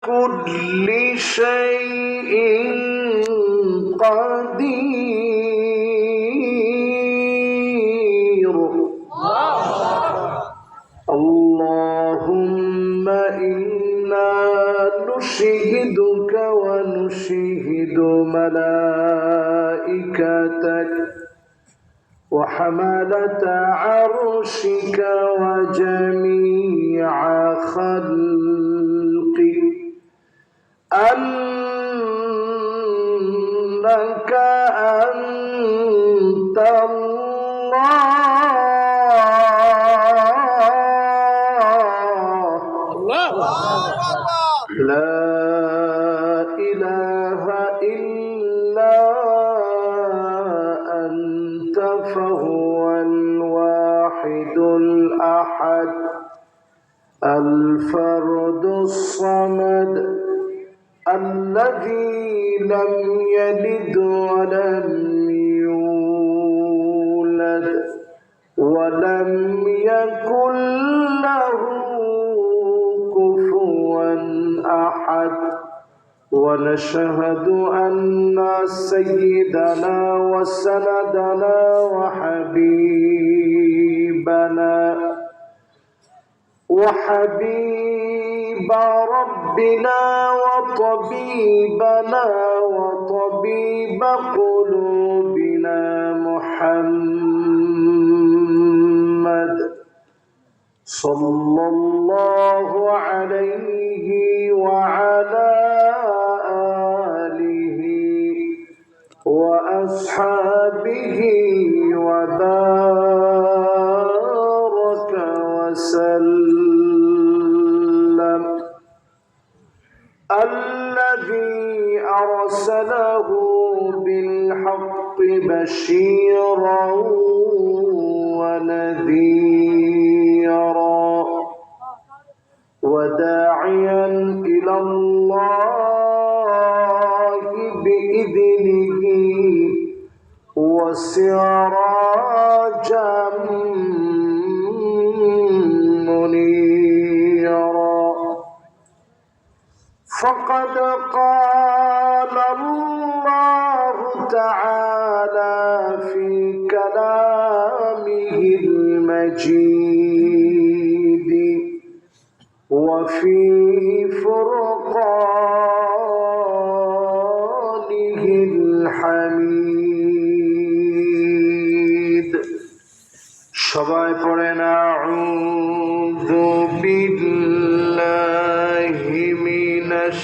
كل شيء قدير. اللهم إنا نشهدك ونشهد ملائكتك وحملة عرشك وجميع خلقك أنك أنت الله لا إله إلا أنت فهو الواحد الأحد الفرد الصمد الذي لم يلد ولم يولد ولم يكن له كفوا أحد. ونشهد أن سيدنا وسندنا وحبيب ربنا وطبيبنا وطبيب قلوبنا محمد صلى الله عليه وعلى آله وأصحابه وبارك وسلم الذي أرسله بالحق بشيرا ونذيرا وداعيا إلى الله بإذنه وسراجا منيرا. فقد قال الله تعالى في كلامه المجيد وفي فرقانه الحميد. সবাই পড়েন আউযু বিল্লাহি মিনাশ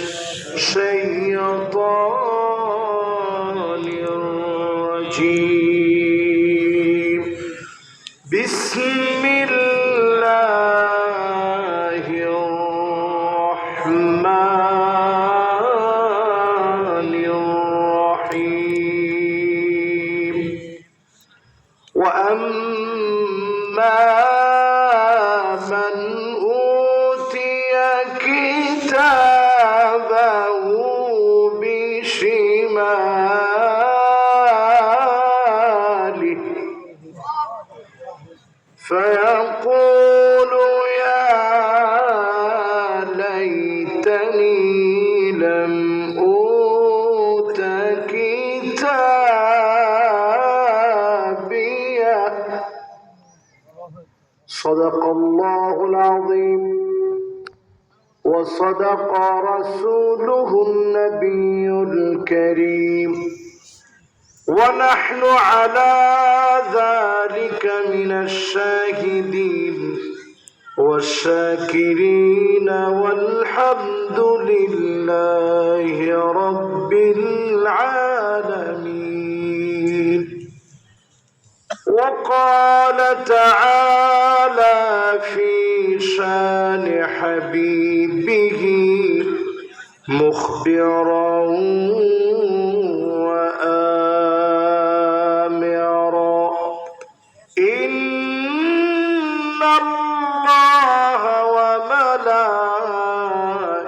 শাইতানির রাজীম। বিসমিল্লাহির রাহমানির রাহিম। وأما من أوتي كتابه بشماله فيقول يا ليتني لم أوت كتابيه. صدق الله العظيم وصدق رسوله النبي الكريم ونحن على ذلك من الشاهدين والشاكرين والحمد لله رب العالمين. وقال تعالى في شان حبيبه مخبرا وآمرا إن الله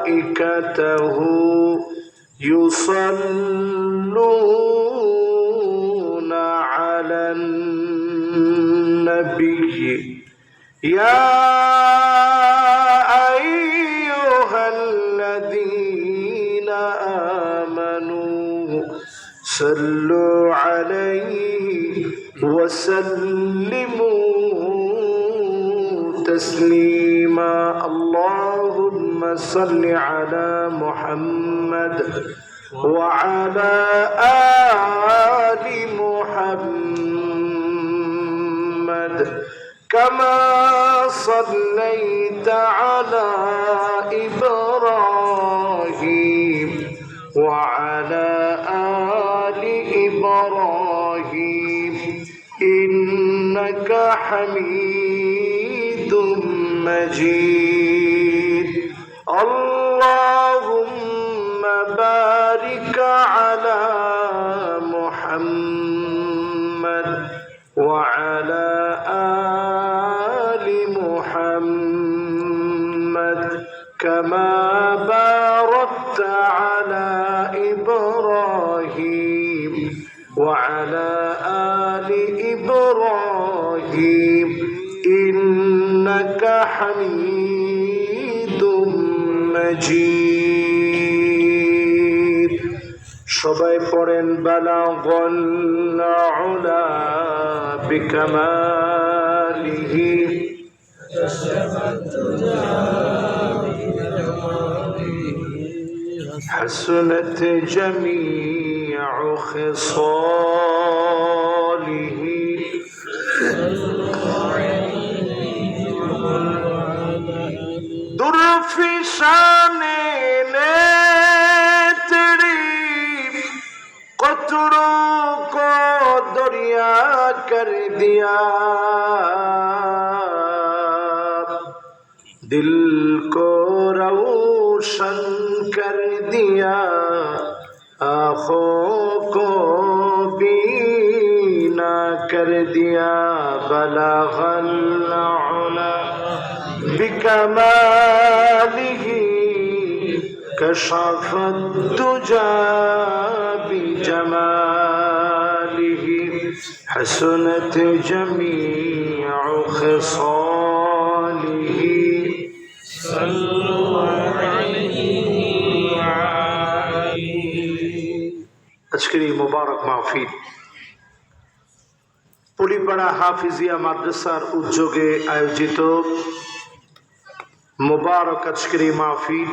وملائكته يصلون على النبي يا أيها الذين صلوا عليه وسلموا تسليما اللهم صل على محمد وعلى آل محمد كما صليت على إبراهيم وعلى آل إبراهيم إنك حميد مجيد اللهم بارك على محمد وعلى آل محمد كما باركت على إبراهيم وعلى آل إبراهيم إنك حميد مجيد সবাই পড়েন বালাগল উলা বিকামালিহি حسنت جميع خصاله درفشان تیری قطروں کو دریا کر دیا دل کو روشن کر دیا آنکھوں کو بینا کر دیا بلغ العلا بکمالہ کشف الدجى بجمالہ حسنت جميع خصاله আজকের এই মোবারক মাহফিল পলিপাড়া হাফিজিয়া মাদ্রাসার উদ্যোগে আয়োজিত মোবারক আজকের এই মাহফিল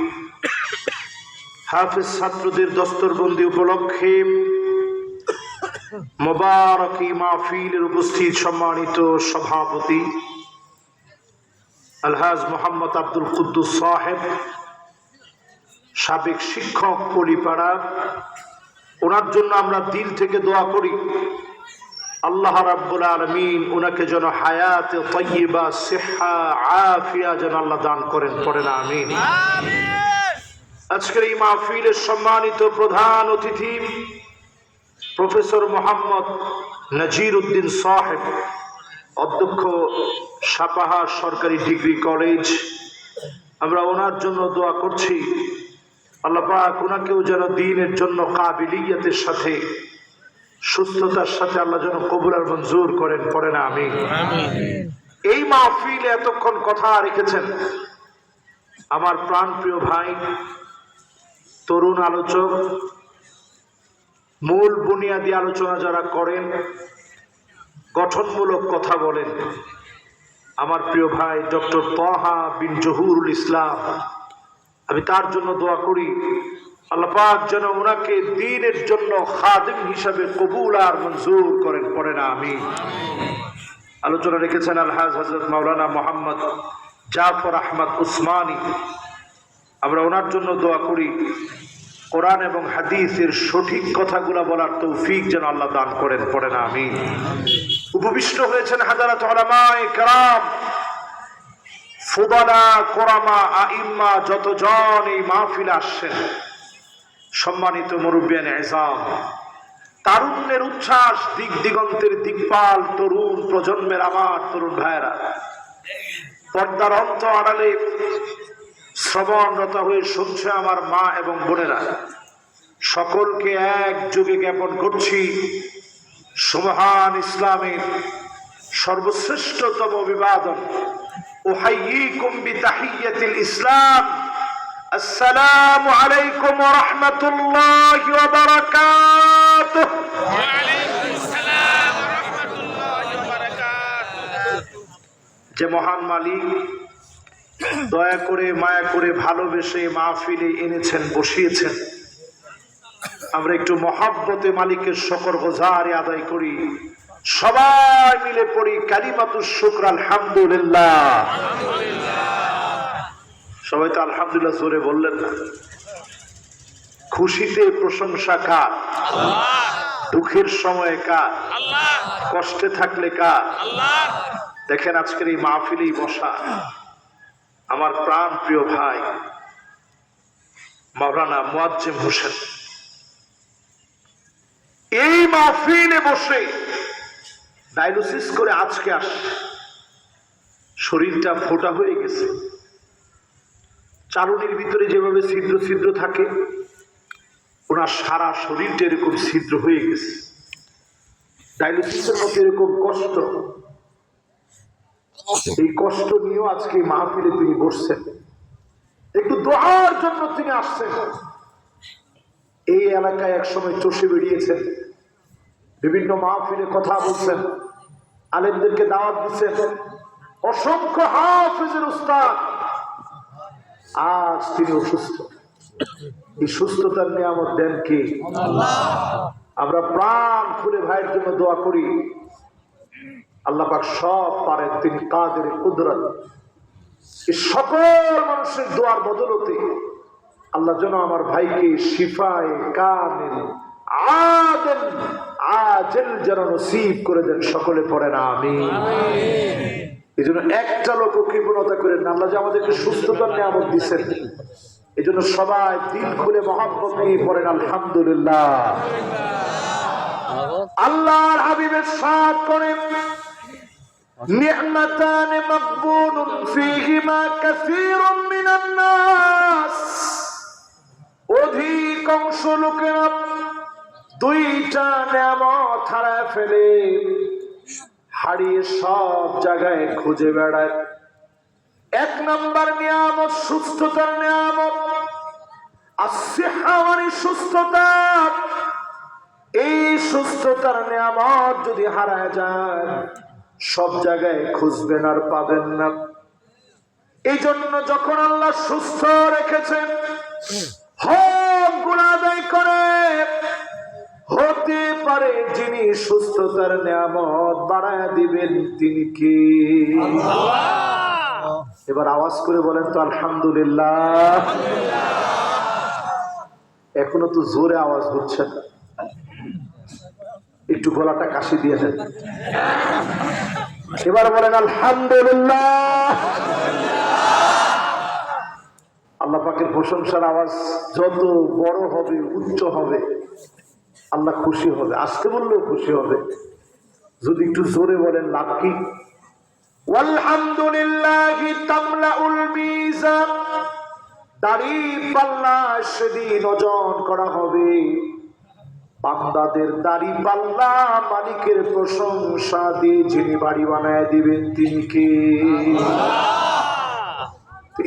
হাফিজ ছাত্রদের দস্তরবন্দি উপলক্ষে মোবারক এই মাহফিলের উপস্থিত সম্মানিত সভাপতি আলহাজ মোহাম্মদ আব্দুল কুদ্দুস সাহেব, সাবেক শিক্ষক পলিপাড়া, ওনার জন্য আমরা দিল থেকে দোয়া করি আল্লাহ রাব্বুল আলামিন ওনাকে যেন হায়াতে তাইয়্যিবা সিহা আফিয়া যেন আল্লাহ দান করেন, পড়েন আমিন। আজকের এই মাহফিলের সম্মানিত প্রধান অতিথি প্রফেসর মোহাম্মদ নাজির উদ্দিন সাহেব, অধ্যক্ষ সাপাহা সরকারি ডিগ্রি কলেজ, আমরা ওনার জন্য দোয়া করছি আল্লাহ পাক ওনাকেও যেন দ্বীনের জন্য কাবিলিয়তের সাথে সুস্থতার সাথে আল্লাহ যেন কবুল আর মঞ্জুর করেন, পড়েন আমিন। এই মাহফিলে এতক্ষণ কথা রেখেছেন আমার প্রাণপ্রিয় ভাই, তরুণ আলোচক, মূল বুনিয়াদী আলোচনা যারা করেন, গঠনমূলক কথা বলেন, আমার প্রিয় ভাই ডক্টর তাহা বিন জহুরুল ইসলাম, আমি তার জন্য দোয়া করি আল্লাহ পাক যেন ওনাকে দ্বীনের জন্য খাদিম হিসাবে কবুল আর মঞ্জুর করেন, পড়েন আমিন। আলোচনা রেখেছেন আলহাজ হযরত মাওলানা মোহাম্মদ জাফর আহমদ উসমানী, আমরা ওনার জন্য দোয়া করি কোরআন এবং হাদিসের সঠিক কথাগুলো বলার তৌফিক যেন আল্লাহ দান করেন, পড়েন আমিন। উপবিষ্ট হয়েছেন হাজারাত উলামায়ে কেরাম, ফুদালা, কোরামা, আইম্মা, যতজন এই মাহফিলে আসছেন, সম্মানিত মুরব্বিয়ান ইজাম, তারুণ্যের উচ্ছ্বাস, দিক দিগন্তের দিকপাল তরুণ প্রজন্মের আমার তরুণ ভাইয়েরা, পর্দার অন্ত আড়ালে শ্রবণরত হয়ে শুনছে আমার মা এবং বোনেরা, সকলকে এক যুগে জ্ঞাপন করছি সুবহান ইসলামের সর্বশ্রেষ্ঠতম অভিবাদন, উহাইয়িকুম বিতাহিয়্যাতিল ইসলাম, আসসালামু আলাইকুম ওয়া রাহমাতুল্লাহি ওয়া বারাকাতুহু। ওয়া আলাইকুম আসসালাম ওয়া রাহমাতুল্লাহি ওয়া বারাকাতুহু। যে মহান মালিক দয়া করে মায়া করে ভালোবেসে মাহফিলে এনেছেন, বসিয়েছেন, আমরা একটু মহাব্বতে মালিকের শুকর গুজারি আদায় করি। সবাই মিলে পড়ি কালিমাতুশ শুকর আলহামদুলিল্লাহ। সবাই তো আলহামদুলিল্লাহ জোরে বললেন না? খুশিতে প্রশংসা কার? আল্লাহ। দুঃখের সময় কার? আল্লাহ। কষ্টে থাকলে কার? আল্লাহ। দেখেন আজকের এই মাহফিলেই বসা আমার প্রাণ প্রিয় ভাই মাওলানা মুয়াজ্জেম হোসেন, এই মাহফিলে বসে ডায়ালিসিস করে আজকে আসে, শরীরটা ফোটা হয়ে গেছে, চারুনির ভিতরে যেভাবে ছিদ্র ছিদ্র থাকে ওনার সারা শরীরটা এরকম ছিদ্র হয়ে গেছে। ডায়ালিসিসের মতো এরকম কষ্ট, এই কষ্ট নিয়েও আজকে মাহফিলে তিনি বসছেন, একটু দোয়ার জন্য তিনি আসছেন। এই এলাকায় একসময় চষে বেরিয়েছেন, বিভিন্ন মাহফিলে কথা বলছেন, আলেমদেরকে দাওয়াত দিচ্ছেন, অসংখ্য হাফেজের উস্তাদ। আজ তিনি অসুস্থ, এই সুস্থতার নিয়ামত দেন কে? আমরা প্রাণ খুলে ভাইয়ের জন্য দোয়া করি। আল্লাহ পাক সব পারেন, তিনি কাদের কুদরত। এই সকল মানুষের দোয়ার বদলতে আল্লাহ যেন আমার ভাইকে শিফায়ে কামিল আদেল আজেল যেন নসিব করে দেন। সকলে পড়েন আমিন। এই জন্য একটা লোক কৃপণতা করেন না, আল্লাহ যে আমাদেরকে সুস্থতার নিয়ামত দিচ্ছেন, এই জন্য সবাই দিল খুলে মহব্বত নিয়ে পড়েন আলহামদুলিল্লাহ। আল্লাহর হাবিবের সাথ করেন নি'মাতান মাকবুনুন ফীহিমা কাসীরুম মিনান নাস। অধিকাংশ লোকেরা দুইটা নিয়ামত হারায় ফেলে, হারিয়ে সব জায়গায় খুঁজে বেড়ায়। এক নম্বর নিয়ামত সুস্থতার নিয়ামত, আসিহা মানে সুস্থতা। এই সুস্থতার নিয়ামত যদি হারায় যায় সব জায়গায় খুঁজবেন আর পাবেন না। এই জন্য যখন আল্লাহ সুস্থ রেখেছেন হক গুনাহ আদায় করে, হতে পারে যিনি সুস্থতার নিয়ামত বাড়ায় দিবেন তিনি কে? আল্লাহ। এবার আওয়াজ করে বলেন তো আলহামদুলিল্লাহ। এখনো তো জোরে আওয়াজ হচ্ছে না, একটু গলাটা কাশি দিয়ে দেন। এবার বলেন আলহামদুলিল্লাহ। আল্লাহ পাকের প্রশংসার আওয়াজ যত বড় হবে, উচ্চ হবে, আল্লাহ খুশি হবে। আজকে বললেও খুশি হবে। যদি একটু জোরে বলেন লাভ কি? আলহামদুলিল্লাহি তামলাউল মিজান। দাড়ি পাল্লা সেদিন ওজন করা হবে, বান্দাদের দাড়ি পাল্লা মালিকের প্রশংসা দিয়ে যিনি বাড়ি বানায় দিবেন তিনি কে?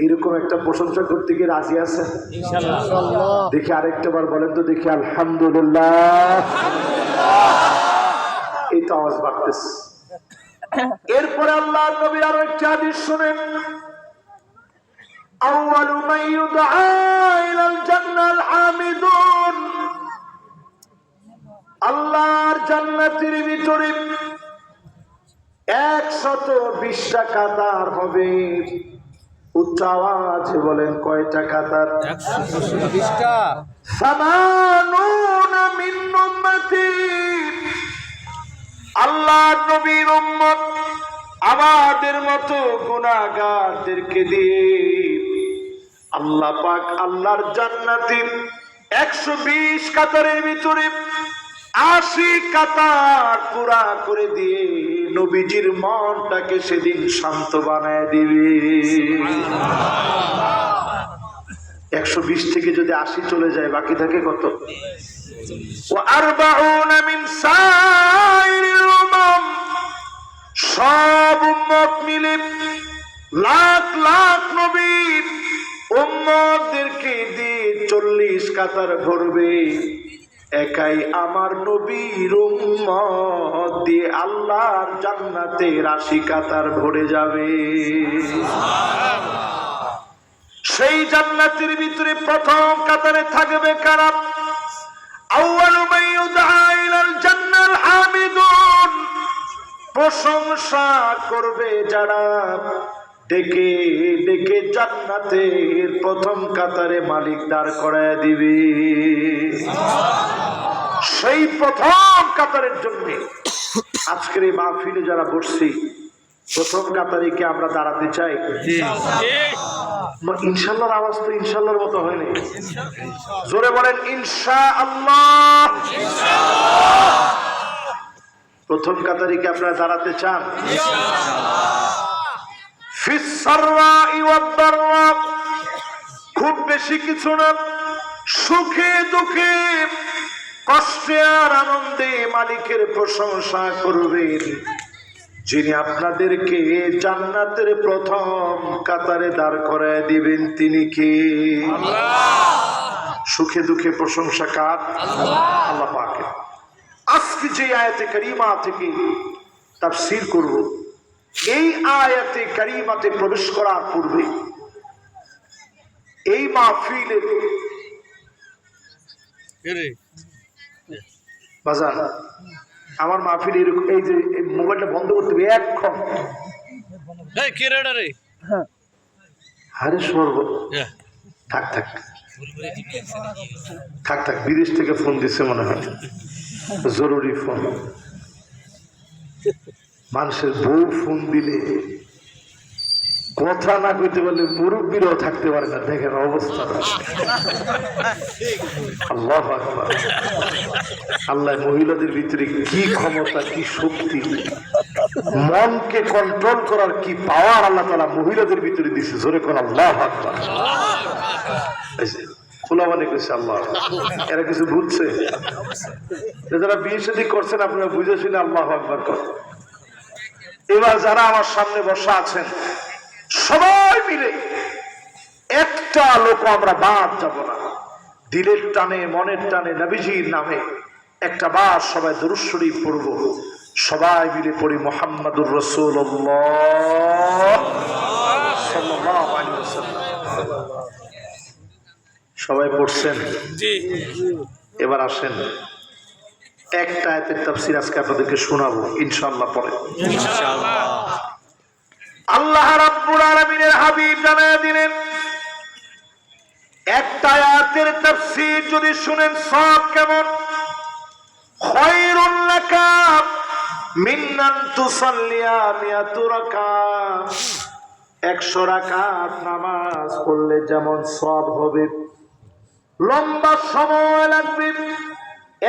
এরকম একটা প্রশংসা করতে গিয়ে রাজি আছেন? ইনশাআল্লাহ। দেখি আরেকটা বার বলেন তো দেখি আলহামদুলিল্লাহ। এই তো আওয়াজ বাড়তেছে। এরপরে আল্লাহর নবীর আরো একটা হাদিস শুনেন, আউয়ালু মান ইউদআ ইলাল জান্নাল হামিদুন। আল্লাহর জান্নাতের ভিতরে 120টা কাতার হবে। উচ্চ আওয়াজে বলেন কয়টা কাতার? 120টা। সামানুনা মিন উম্মতি। আল্লাহর নবীর উম্মত আমাদের মতো গুনাহগারদেরকে দিয়ে আল্লাহ পাক আল্লাহর জান্নাতের 120 কাতারের ভিতরে 80 কাতার পুরা করে দিয়ে নবীজির মনটাকে সেদিন শান্ত বানায় দিবে। 120 থেকে যদি 80 চলে যায় বাকি থাকে কত? সব উম্মত মিলে লাখ লাখ নবী উম্মতদেরকে দিয়ে 40 কাতার ভরবে। একাই আমার নবীর উম্মত দিয়ে আল্লাহর জান্নাতে 80 কাতার ভরে যাবে। সেই জান্নাতের ভিতরে প্রথম কাতারে থাকবে কারা? আউয়ালু মান ইউদআ ইলাল জান্নাল হামিদুন, প্রশংসা করবে যারা, ডেকে ডেকে জান্নাতের প্রথম কাতারে মালিক দাঁড় করায় দিবে। সেই প্রথম কাতারের জন্য আজকের এই মাহফিলে যারা বসছি, প্রথম কাতারে কি আমরা দাঁড়াতে চাই? ইনশাআল্লাহর আওয়াজ তো ইনশাআল্লাহর মতো হয়নি। জোরে বলেন ইনশাআল্লাহ। প্রথম কাতারে কি আপনারা দাঁড়াতে চান? ফিস সাররাই ওয়াদ দাররা, খুব বেশি কিছু না, সুখে দুঃখে কষ্টে আর আনন্দে মালিকের প্রশংসা করবেন, যিনি আপনাদেরকে জান্নাতের প্রথম কাতারে দাঁড় করায় দিবেন। তিনি কে? সুখে দুঃখে প্রশংসা কার? আল্লাহ পাকের। আজকে যে আয়াতে কারিমা থেকে তাফসীর করব, এই আয়াতে কারিমাতে প্রবেশ করার পূর্বে এই মাহফিলের বাজার আমার মাহফিল এরকম, এই যে মোবাইলটা বন্ধ করতে হবে এক্ষণ। আরে সর্ব থাক থাক থাক থাক, বিদেশ থেকে ফোন দিচ্ছে মনে হয়, জরুরি ফোন। মানুষের বউ ফোন দিলে কথা না কইতে পারলে মুরব্বীরাও থাকতে পারে না। দেখেন অবস্থা। আল্লাহু আকবার। আল্লাহ মহিলাদের ভিতরে কি ক্ষমতা, কি শক্তি, মনকে কন্ট্রোল করার কি পাওয়ার আল্লাহ তাআলা মহিলাদের ভিতরে দিয়েছে। জোরে কোন আল্লাহু আকবার। খোলা মানে কইছে আল্লাহ। এরা কিছু বুঝছে? যারা বিয়ে শাদী করছেন আপনারা বুঝে শুনে আল্লাহু আকবার করেন। এবার যারা আমার সামনে বসা আছেন সবাই মিলে একটা লোক আমরা বাদ যাব না। দিলের টানে মনের টানে নবীজির নামে একটা বার সবাই দরুদ শরীফ পড়ব। সবাই মিলে পড়ি মুহাম্মাদুর রাসূলুল্লাহ সাল্লাল্লাহু আলাইহি ওয়াসাল্লাম। সবাই পড়ছেন? জি। এবার আসেন একটা আয়াতের তাফসীর আজকে আপনাদেরকে শোনাবো ইনশাআল্লাহ। পরে ইনশাআল্লাহ আল্লাহ রাব্বুল আলামিনের হাবিব জানায় দিলেন, একটা আয়াতের তাফসীর যদি শুনেন সব কেমন। খায়রুল লাকা মিন আন তুসাল্লিয়া মিয়াতু রাকাত, 100 রাকাত নামাজ পড়লে যেমন সওয়াব হবে, লম্বা সময় লাগবে।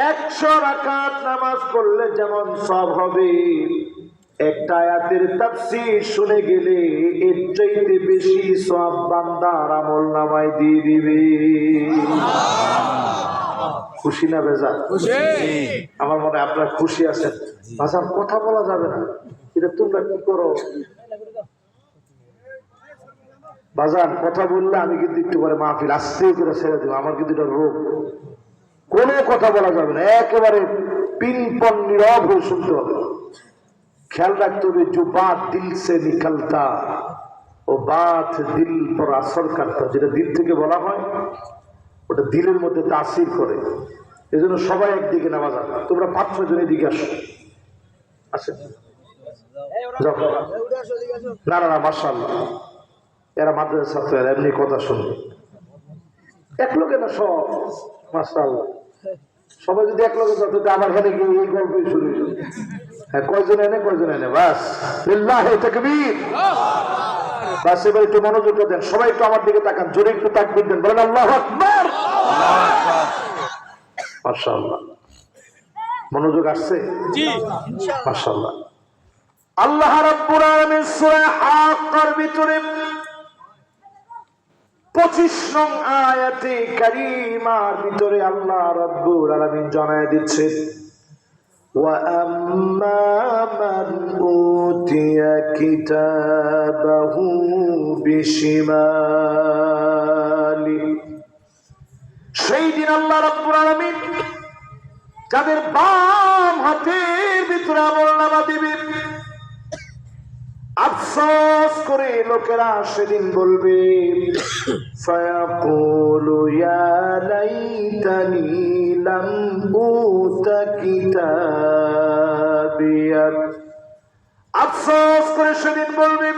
100 রাকাত নামাজ পড়লে যেমন সওয়াব হবে, একটা আয়াতের তাফসীর শুনে গেলে এর চাইতে বেশি সওয়াব বান্দার আমলনামায় দিয়ে দিবে। খুশি না বেজার? খুশি। আমার মনে হয় আপনারা খুশি আছেন। ভাষার কথা বলা যাবে না, এটা তোমরা কি করো? বাজান কথা বললে আমি কিন্তু একটু পরে মাহফিল আস্তে করে ছেড়ে দেবো। আমার কিন্তু এটা রোগ, কোনো কথা বলা যাবে না, একেবারে পিনপন নীরব হয়ে শুনতে হবে। ख्याल रखते हुए जो बात दिल से निकलता वो बात दिल पर असर करता, যেটা দিল থেকে বলা হয় ওটা দিলের মধ্যে তাসির করে। এজন্য সবাই একদিকে নামাজ আনো। তোমরা 5-6 জন এদিকে আসো। আসেন না না না, মাশাআল্লাহ এরা মাদ্রাসার ছাত্র, এরা এমনি কথা শুনবে। এক লোকে না সব, মাশাআল্লাহ সবাই যদি এক লোকে যেত আমার এখানে গিয়ে এই গল্পই শুনি। হ্যাঁ, কয়জন এনে কয়জন এনে, বাস লিল্লাহি তাকবীর। বাস এবার একটু মনোযোগ দেন, সবাই একটু আমার দিকে তাকান, জোরে একটু তাকবীর দেন, বলেন আল্লাহু আকবার। মাশাআল্লাহ মনোযোগ আসছে? জি মাশাআল্লাহ। আল্লাহ রাব্বুল আলামিন সূরা হাক্কার ভিতরে 25 নং আয়াতে কারিমার ভিতরে আল্লাহ রাব্বুল আলামিন জানায় দিচ্ছেন, وأما من أوتي كتابه بشماله সেই দিন আল্লাহ রাব্বুল আলামিন যাদের বাম হাতের ভিতরে আমলনামা দিবে, আফসোস করে লোকেরা সেদিন বলবে, ফায়াকুলু ইয়া লাইতানি লাম উতা কিতাবিয়া। আফসোস করে সেদিন বলবে,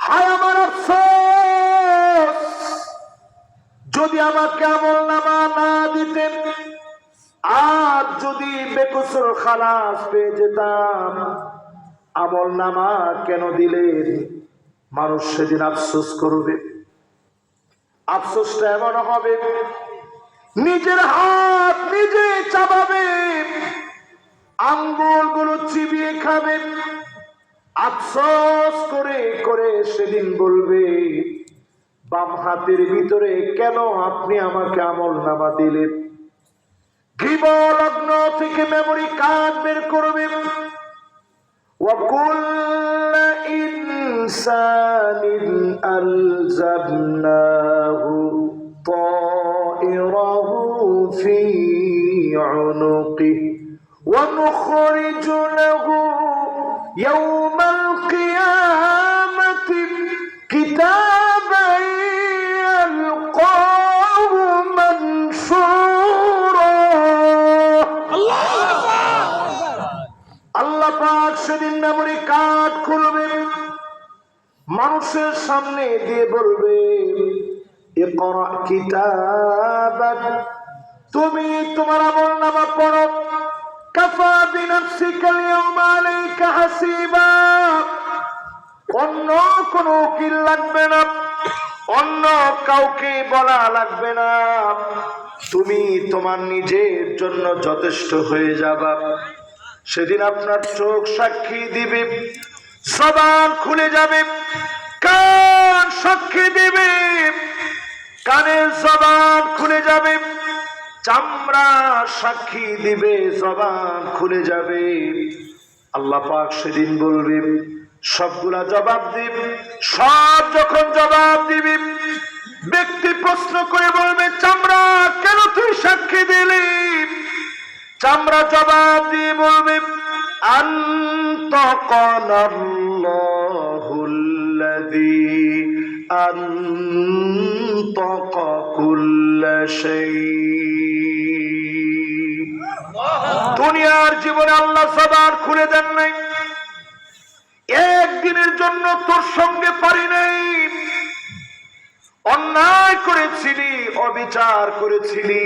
হায় আমার আফসোস, যদি আমাকে আমলনামা না দিতেন, আজ যদি বেকসুর খালাস পেয়ে যেতাম। আমলনামা কেন দিলেন? মানুষ সেদিন আফসোস করবে। আফসোসটা এমন হবে, নিজের হাত নিজে চাবাবে, আঙ্গুলগুলো চিবিয়ে খাবে, আফসোস করে করে সেদিন বলবে, বাম হাতের ভিতরে কেন আপনি আমাকে আমলনামা দিলেন? গৃহলগ্ন থেকে মেমোরি কার্ড বের করবে। وَكُلَّ إِنسَانٍ أَلْزَمْنَاهُ طَائِرَهُ فِي عُنُقِهِ وَنُخْرِجُ لَهُ يَوْمَ الْقِيَامَةِ كِتَابًا يَلْقَاهُ مَنشُورًا। আল্লাহ পাক সেদিন মেমোরি কার্ড খুলবে, মানুষের সামনে দিয়ে বলবে, ইকরা কিতাবাক, তুমি তোমার আমলনামা পড়ো, কাফা বিনাফসিকা আল-ইয়াওমা আলাইকা হাসিবা। অন্য কোনো উকিল লাগবে না, অন্য কাউকে বলা লাগবে না, তুমি তোমার নিজের জন্য যথেষ্ট হয়ে যাবা। সেদিন আপনার চোখ সাক্ষী দিবে, জবান খুলে যাবে, কান সাক্ষী দিবে, কানের জবান খুলে যাবে, চামড়া সাক্ষী দিবে, জবান খুলে যাবে। আল্লাহ পাক সেদিন বলবে, সবগুলা জবাব দিবে। সব যখন জবাব দিবে, ব্যক্তি প্রশ্ন করে বলবে, চামড়া কেন তুই সাক্ষী দিলি? চামড়া জবাব দিয়ে বলবে, আনতাকানাল্লাহুল্লাযী আনতাকা কুল্লা শাই। দুনিয়ার জীবনে আল্লাহ জবান খুলে দেন নাই, একদিনের জন্য তোর সঙ্গে পারি নাই, অন্যায় করেছিলি, অবিচার করেছিলি,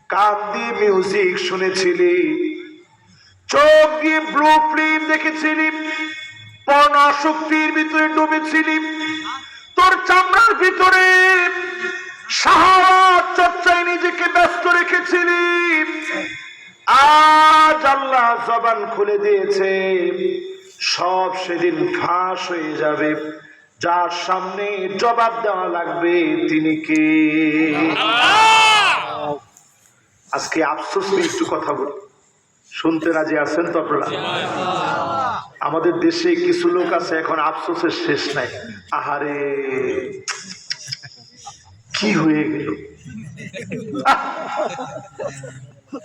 কান দিয়ে মিউজিক শুনেছিলি, চোখ দিয়ে ব্লু ফিল্ম দেখেছিলি, পর্ণাসক্তির ভিতরে ডুবেছিলি, তোর চামড়ার ভিতরে শাহওয়াত চর্চায় নিজেকে ব্যস্ত রেখেছিলি। আজ আল্লাহ জবান খুলে দিয়েছে, সব সেদিন ফাঁস হয়ে যাবে। যার সামনে জবাব দেওয়া লাগবে তিনি কে? আজকে আফসোস নিয়ে একটু কথা বলি, শুনতে রাজি আছেন তো আপনারা? আমাদের দেশে কিছু লোক আছে এখন আফসোসের শেষ নাই। আহারে কি হয়ে গেল,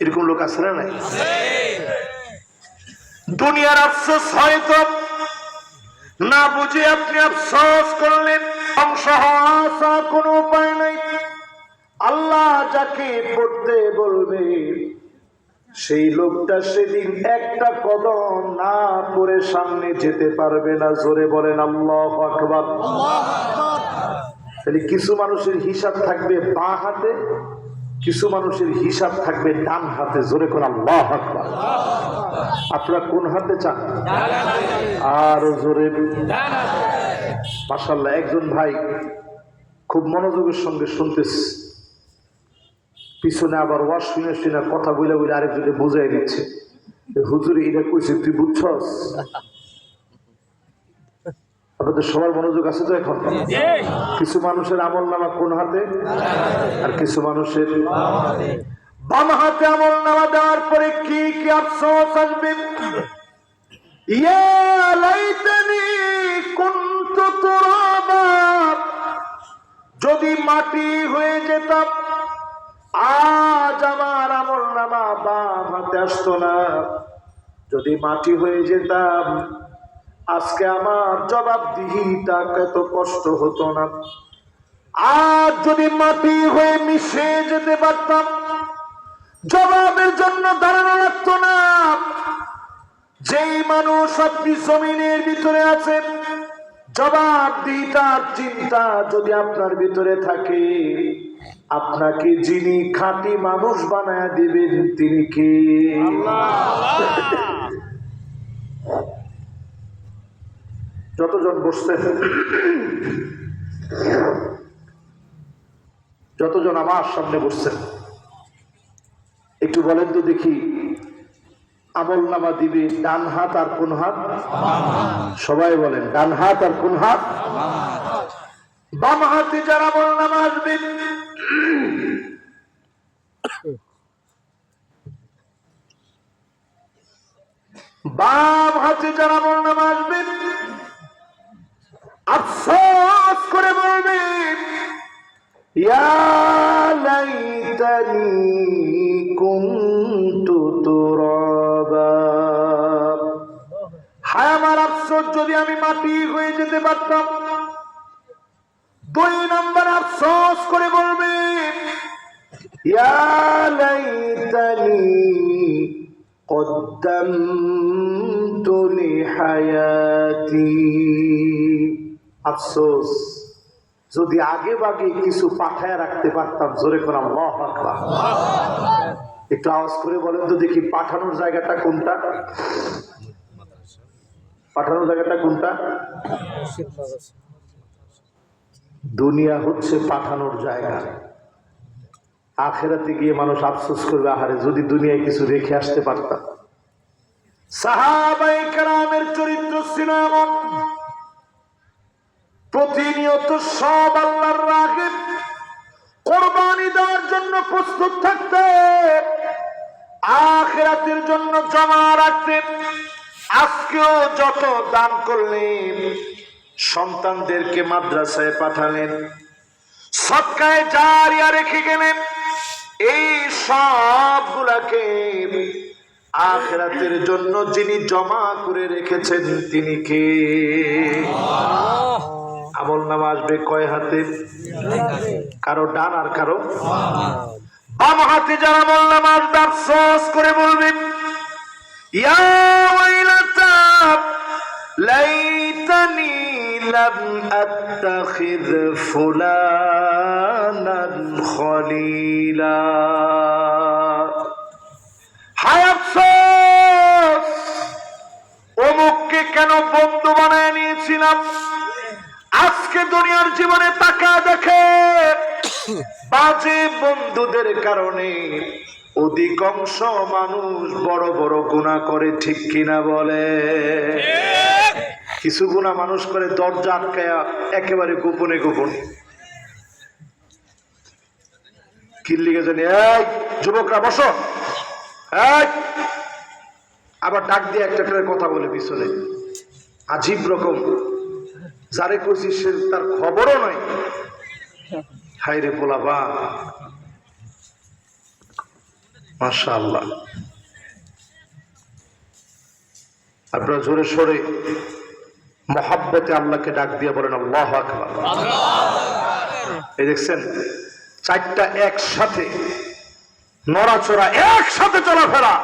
এরকম লোক আছে না? নাই? দুনিয়ার আফসোস হয়তো না বুঝে আপনি আফসোস করলেন, ধ্বংস হওয়া কোনো উপায় নাই। আল্লাহ যাকে পড়তে বলবে, সেই লোকটা সেদিন একটা কদম না পড়ে সামনে যেতে পারবে না। জোরে বলেন আল্লাহু আকবার। তাহলে কিছু মানুষের হিসাব থাকবে বাঁ হাতে, কিছু মানুষের হিসাব থাকবে ডান হাতে। জোরে করে আল্লাহু আকবার। আপনারা কোন হাতে চান? আর জোরে। মাশাআল্লাহ, একজন ভাই খুব মনোযোগের সঙ্গে শুনতেছে, পিছনে আবার ওয়াজ শুনে শুনে কথা বলে বলে আরেকজনে বুঝাই দিচ্ছে, হুজুর এটা কইছে তুই বুঝছস? আপনাদের সবার মনোযোগ আছে তো এখন? কিছু মানুষের আমলনামা কোন হাতে আর কিছু মানুষের বাম হাতে আমলনামা দেওয়ার পরে কি কি আফসোস আসবে? ইয়া লাইতানি কুনতু তুরাবা, যদি মাটি হয়ে যেতাম আজ আমার আমলনামা বাম হাতে আসতো না। যদি মাটি হয়ে যেতাম আজকে আমার জবাবদিহিতা এত কষ্ট হতো না। আজ যদি মাটি হয়ে মিশে যেতে পারতাম জবাবের জন্য দাঁড়ানো লাগতো না। যেই মানুষ আপনি জমিনের ভিতরে আছেন, জবাবদিহিতার চিন্তা যদি আপনার ভিতরে থাকে, আপনাকে যিনি খাঁটি মানুষ বানায় দিবেন তিনি কে? যতজন বসছেন, যতজন আমার সামনে বসছেন, একটু বলেন তো দেখি, আমলনামা দিবে ডান হাত আর কোন হাত? সবাই বলেন, ডান হাত আর কোন হাত? বাম হাতে যারা আমলনামা আসবে, বাম হাতে যারা আমলনামা আসবে আফসোস করে বলবে, ইয়া লাইতানি কুনতু তুরাবা, হায় আমার আফসোস যদি আমি মাটি হয়ে যেতে পারতাম। দুই নম্বর আফসোস করে বলবে, ইয়া লাইতানি কদ্দামতু লিহায়াতি, আফসোস যদি আগে বাগে কিছু পাঠায় রাখতে পারতাম। জোরে করে আল্লাহু আকবার। একটু আওয়াজ করে বলেন তো দেখি, পাঠানোর জায়গাটা কোনটা? পাঠানোর জায়গাটা কোনটা? দুনিয়া হচ্ছে পাঠানোর জায়গা। আখিরাতে গিয়ে মানুষ আফসোস করবে, আহারে যদি দুনিয়ায় কিছু রেখে আসতে পারতাম। সাহাবায়ে কেরামের চরিত্র ছিল এমন, প্রতিনিয়ত সব আল্লাহর রাহে কোরবানি দেওয়ার জন্য প্রস্তুত থাকতে, আখিরাতের জন্য জমা রাখতেন। আজকেও যত দান করলেন, সন্তানদেরকে মাদ্রাসায় পাঠালেন, সদকায়ে জারিয়া রেখে গেলেন, এই সবগুলাকে আখিরাতের জন্য যিনি জমা করে রেখেছেন তিনি কে? আমলনামা আসবে কয় হাতে? কারো ডান আর কারো বাম হাতে। যারা আমলনামা আসবে আফসোস করে বলবেন, ইয়া ওয়াইলাতা লাইতানি লাম আত্তাখিয ফুলানান খলিলা, হায় আফসোস অমুককে কেন বন্ধু বানায় নিয়েছিলাম। আজকে দুনিয়ার জীবনে তাকা দেখে বাজে বন্ধুদের কারণে অধিকাংশ মানুষ বড় বড় গুনাহ করে, ঠিক কিনা বলে? কিছু গুনাহ মানুষ করে দরজা আটকায়া একেবারে গোপনে গোপনে। কি লিখে জানি, এই যুবকরা বসো, আবার ডাক দিয়ে একটা করে কথা বলে পিছনে, আজীব রকম। যারে কইছি সে তার খবরও নাই। হায় রে পোলাপা, মাশাআল্লাহ। আপনারা জোরে সরে মহাব্বতে আল্লাহকে ডাক দিয়ে বলেন আল্লাহু আকবার। এই দেখছেন, চারটা একসাথে নড়াচড়া, একসাথে চলাফেরা,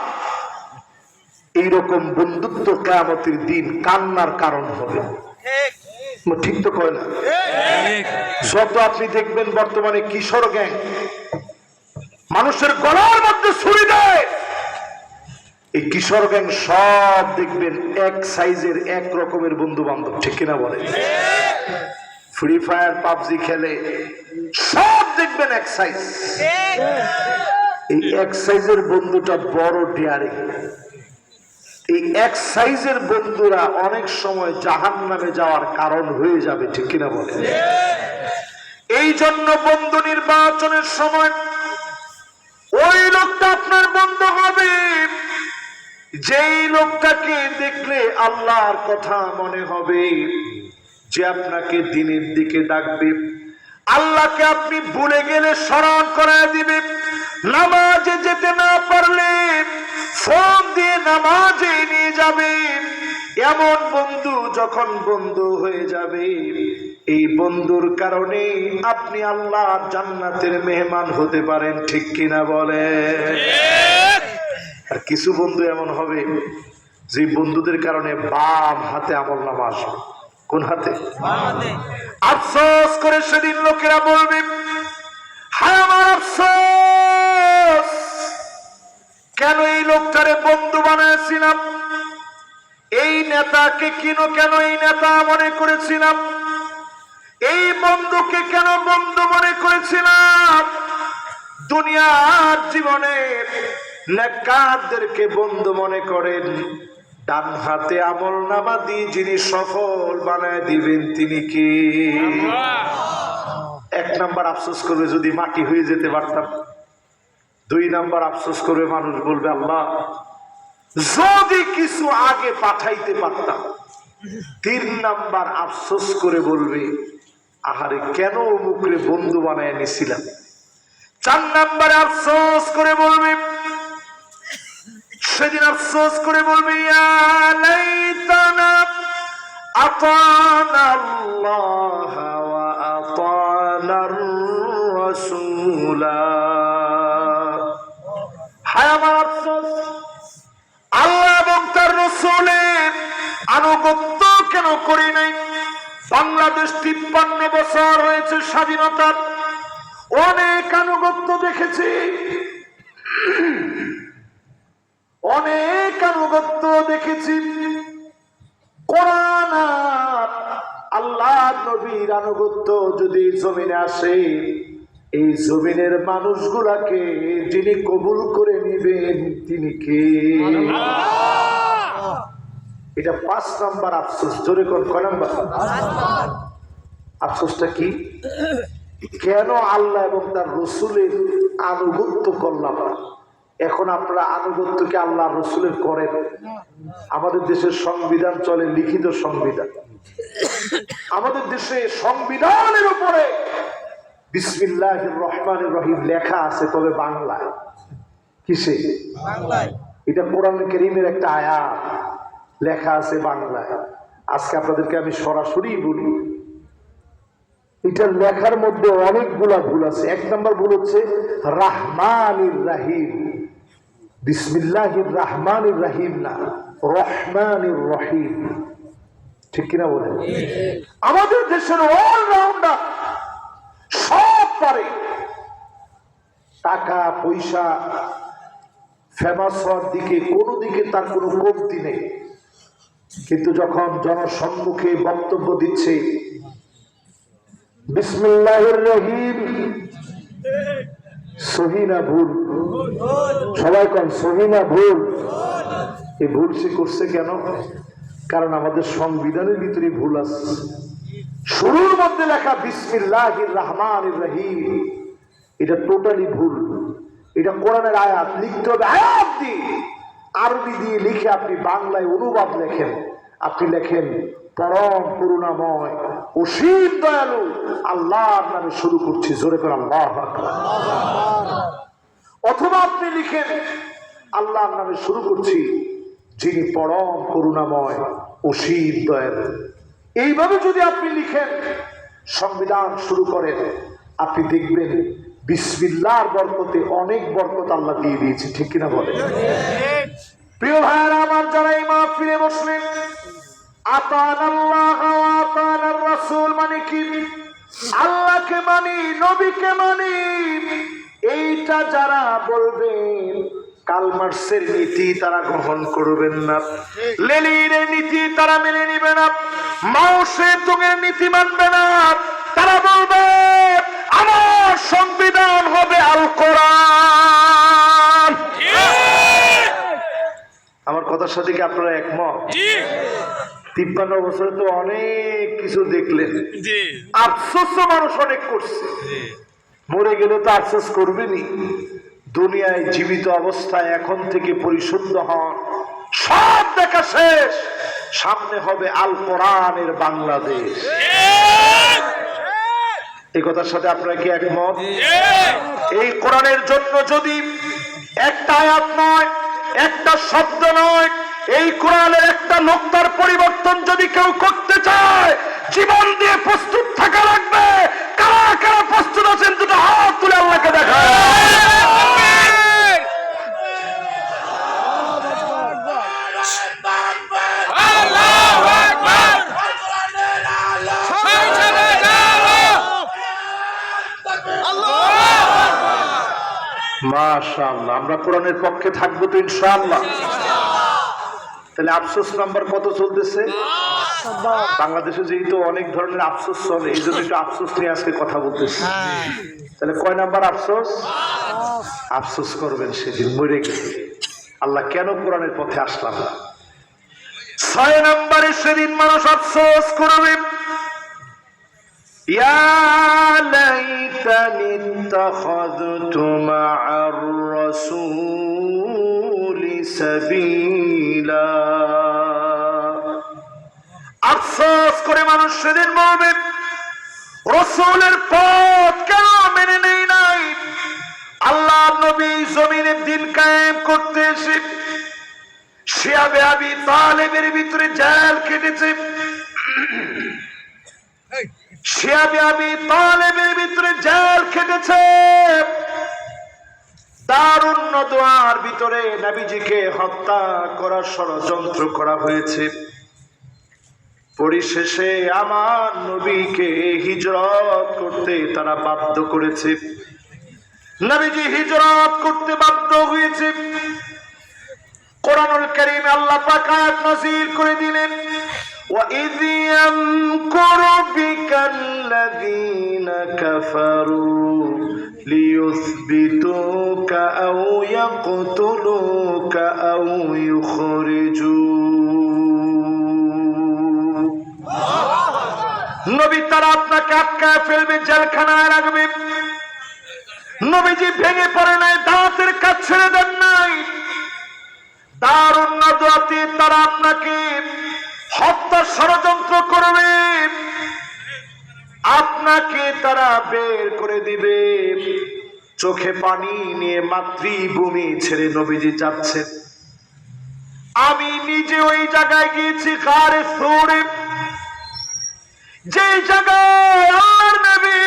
এইরকম বন্ধুত্ব কিয়ামতের দিন কান্নার কারণ হবে। ঠিক তো কয় না? যত আপনি দেখবেন বর্তমানে কিশোর গ্যাং মানুষের গলার মধ্যে ছুরি দেয়, এই কিশোর গ্যাং সব দেখবেন এক সাইজের, এক রকমের বন্ধু বান্ধব, ঠিক কিনা বলে? ফ্রি ফায়ার পাবজি খেলে, সব দেখবেন এক সাইজ। এই এক সাইজের বন্ধুটা বড় ডেয়ারিং। এই এক সাইজের বন্ধুরা অনেক সময় জাহান্নামে যাওয়ার কারণ হয়ে যাবে, ঠিক কিনা বলে? এই জন্য বন্ধু নির্বাচনের সময় ওই ওই লোকটা আপনার বন্ধু হবে যেই লোকটাকে দেখলে আল্লাহর কথা মনে হবে, যে আপনাকে দ্বীনের দিকে ডাকবে, আল্লাহকে আপনি ভুলে গেলে স্মরণ করায় দিবে, নামাজে যেতে না পারলে ফোন দিয়ে নামাজে নিয়ে যাবে। এমন বন্ধু যখন বন্ধু হয়ে যাবে, এই বন্ধুর কারণে আপনি আল্লাহর জান্নাতের মেহমান হতে পারেন, ঠিক কিনা বলেন? আর কিছু বন্ধু এমন হবে যে বন্ধুদের কারণে বাম হাতে আমলনামা আসবে। কোন হাতে? আফসোস করে সেদিন লোকেরা বলবে, হায় আমার আফসোস, কেন এই লোকটারে বন্ধু বানাইছিলাম, এই নেতাকে কেন এই নেতা মনে করেছিলাম, এই বন্ধুকে কেন বন্ধু মনে করেছিলাম। দুনিয়ার জীবনে নেককারদেরকে বন্ধু মনে করেন, ডান হাতে আমলনামা দিয়ে যিনি সফল বানায় দিবেন তিনি কি? এক নাম্বার আফসোস করবে যদি মাটি হয়ে যেতে পারতাম। দুই নাম্বার আফসোস করবে মানুষ বলবে, আল্লাহ যদি কিছু আগে পাঠাইতে পারতাম। তিন নাম্বার আফসোস করে বলবে, আহারে কেন মুখরে বন্ধু বানায় নিছিলাম। চার নাম্বারে আফসোস করে বলবে, সেদিন আফসোস করে বলবে, ইয়া লাইতানা আতানা আল্লাহ ওয়া আতানার রাসূলা। হায় আমার আফসোস, আল্লাহ এবং তার রাসূলের আনুগত্য কেন করি নাই। বাংলাদেশ 53 বছর হয়েছে স্বাধীনতার, অনেক আনুগত্য দেখেছি, অনেক আনুগত্য দেখেছি। কোরআন আর আল্লাহ নবীর আনুগত্য যদি জমিনে আসে, এই জমিনের মানুষগুলাকে যিনি কবুল করে নিবেন তিনি কে? এটা 5 নাম্বার আফসোস। জোরে কোন কয় নাম্বার আফসোসটা কি? কেন আল্লাহ এবং তার রসুলের আনুগত্য করলাম। এখন আপনারা আনুগত্যকে আল্লাহ রসুলের করেন। আমাদের দেশের সংবিধান চলে লিখিত সংবিধান। আমাদের দেশে সংবিধানের উপরে বিসমিল্লাহির রহমানির রহিম লেখা আছে, তবে বাংলায়। কিসে? বাংলায়। এটা কোরআন কারীমের একটা আয়াত, লেখা আছে বাংলায়। আজকে আপনাদেরকে আমি সরাসরি বলি, এটা লেখার মধ্যে অনেকগুলা ভুল আছে। এক নম্বর ভুল হচ্ছে রাহমানির রাহিম, বিসমিল্লাহির রাহমানির রাহিম না, রহমানির রহিম। ঠিক কিনা বলেন? আমাদের দেশের অলরাউন্ডার, সব পারে, টাকা পয়সা ফেমাস হওয়ার দিকে কোনো দিকে তার কোনো কমতি নেই, কিন্তু যখন জনসম্মুখে বক্তব্য দিচ্ছে বিসমিল্লাহির রহিম, সহিনা ভুল। সবাই কোন সহিনা ভুল। এই ভুল সে করছে কেন? কারণ আমাদের সংবিধানের ভিতরে ভুল আছে। শুরুর মধ্যে লেখা বিসমিল্লাহির রহমানির রহিম, এটা টোটালি ভুল। এটা কোরআনের আয়াত, লিখতে হবে আয়াত দিয়ে, আরবি দিয়ে লিখে আপনি বাংলায় অনুবাদ লেখেন। আপনি লেখেন পরম করুণাময় অসীম দয়ালু আল্লাহর নামে শুরু করছি, জোরে করে আল্লাহু আকবার। অথবা আপনি লিখেন আল্লাহর নামে শুরু করছি যিনি পরম করুণাময় অসীম দয়ালু। এইভাবে যদি আপনি লিখেন, সংবিধান শুরু করেন, আপনি দেখবেন বিসমিল্লাহর বরকতে অনেক বরকত আল্লাহ দিয়ে দিয়েছে। ঠিক কিনা বলেন? প্রিয় ভাইরা আমার, যারা এই মাহফিলে বসলেন, আতানাল্লাহ ওয়া আতানার রাসূল মানে কি? আল্লাহকে মানি, নবীকে মানি, এইটা যারা বলবেন, কালমার্সের নীতি তারা গ্রহণ করবেন না, লেনিনের নীতি তারা মেনে নিবে না, মাও সেতুংয়ের নীতি মানবে না। তারা বলবে আমার সংবিধান হবে আল কোরআন। আমার কথার সাথে কি আপনারা একমত? 53 বছরে তো অনেক কিছু দেখলেন, আফসোস মানুষ অনেক করছে। মরে গেলে তো আফসোস করবেনি, দুনিয়ায় জীবিত অবস্থায় এখন থেকে পরিশুদ্ধ হন, সব দেখা শেষ, সামনে হবে আল কোরআনের বাংলাদেশ। এই কথার সাথে আপনারা কি একমত? এই কোরআনের জন্য যদি একটা আয়াত নয়, একটা শব্দ নয়, এই কোরআনের একটা নোক্তার পরিবর্তন যদি কেউ করতে চায়, জীবন দিয়ে প্রস্তুত থাকা লাগবে। কারা কারা প্রস্তুত আছেন দুটো হাত তুলে আল্লাহকে দেখায়। মাশাআল্লাহ, আমরা কোরআনের পক্ষে থাকবো তো ইনশাআল্লাহ। তাহলে আফসোস নাম্বার কত চলতেছে? বাংলাদেশে যেহেতু অনেক ধরনের আফসোস চলে, এই জন্য একটু আফসোস নিয়ে আজকে কথা বলতেছি। তাহলে কয় নাম্বার আফসোস? আফসোস করবেন সেদিন মরে গেলে, আল্লাহ কেন কোরআনের পথে আসলাম না। 6 নম্বরে সেদিন মানুষ আফসোস করবে, ইয়া লাইতানি ইত্তাখাযতু মা'আর রাসূলি সাবিলা। আফসোস করে মানুষ সেদিন বলবে, রাসূলের পথ কেন মেনে নেই নাই। আল্লাহ নবী জমিনে দিন কায়েম করতে এসে শিয়াবে আবি তালেবের ভিতরে জেল কেটেছে, শিয়াবে আবি তালেবের ভিতরে জেল কেটেছে, দারুন নদওয়ার ভিতরে নবীজিকে হত্যা করার ষড়যন্ত্র করা হয়েছে। পরিশেষে আমার নবীকে হিজরত করতে তারা বাধ্য করেছে, নবীজি হিজরত করতে বাধ্য হয়েছে। কোরআনুল কারীমে আল্লাহ পাক আয়াত নাযিল করে দিলেন, وَإِذْ يَمْكُرُ بِكَ الَّذِينَ كَفَرُوا لِيُثْبِتُوكَ أَوْ يَقْتُلُوكَ أَوْ يُخْرِجُوكَ। নবী তারা আপনাকে আটকায় ফেলবে, জেলখানায় রাখবে। নবীজি ভেঙে পড়ে নাই, দাঁতের কাজ ছেড়ে দেন নাই। দারুন নাদওয়াতে তারা আপনাকে হত্যার ষড়যন্ত্র করবে, আপনাকে তারা বের করে দিবে। চোখে পানি নিয়ে মাতৃভূমি ছেড়ে নবীজি যাচ্ছেন। আমি নিজে ওই জায়গায় গিয়েছি, গারে সৌরে, যে জায়গায় আল্লাহর নবী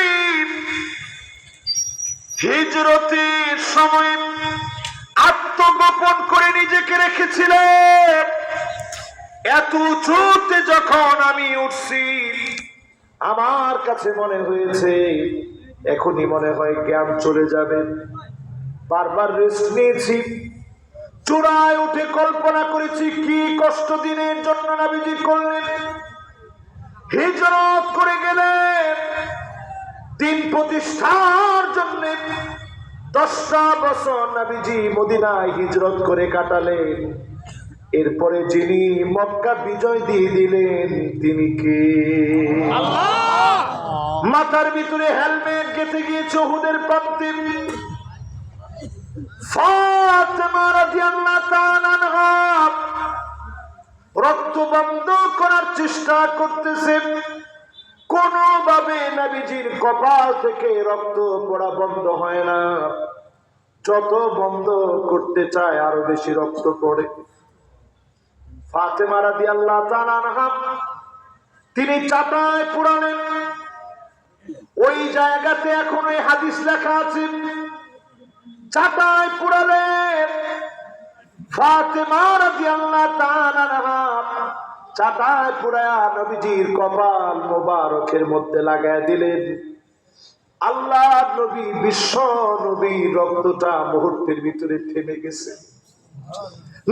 হিজরতের সময় আত্মগোপন করে নিজেকে রেখেছিলেন। এত উঁচুতে যখন আমি উঠছি, আমার কাছে মনে হয়েছে এখনই মনে হয় জ্ঞান চলে যাবে। বারবার রেস্ট নিয়েছি, চূড়ায় উঠে কল্পনা করেছি কি কষ্ট দিনের জন্য নবীজি করলেন। হিজরত করে গেলেন দিন প্রতিষ্ঠার জন্য। 10টা বছর নবীজি মদিনায় হিজরত করে কাটালেন। এরপরে যিনি মক্কা বিজয় দিয়ে দিলেন তিনি কে? আল্লাহ। মাথার ভিতরে হেলমেট গেঁথে গিয়েছে উহুদের প্রান্তে। ফাতেমা রাদিয়াল্লাহু তাআলা আনহা রক্ত বন্ধ করার চেষ্টা করতেছেন, কোনোভাবে নবীজির কপাল থেকে রক্ত পড়া বন্ধ হয় না। যত বন্ধ করতে চায় আরো বেশি রক্ত পড়ে। ফাতেমা রাদিয়াল্লাহু তাআলা আনহা তিনি চাটায় পুরালেন। ওই জায়গাতে এখন ওই হাদিস লেখা আছে, চাটায় পুরালেন। ফাতেমা রাদিয়াল্লাহু তাআলা আনহা চাটায় পুরায়া নবীজির কপাল মোবারকের মধ্যে লাগায় দিলেন। আল্লাহ নবী, বিশ্ব নবী রক্তটা মুহূর্তের ভিতরে থেমে গেছে।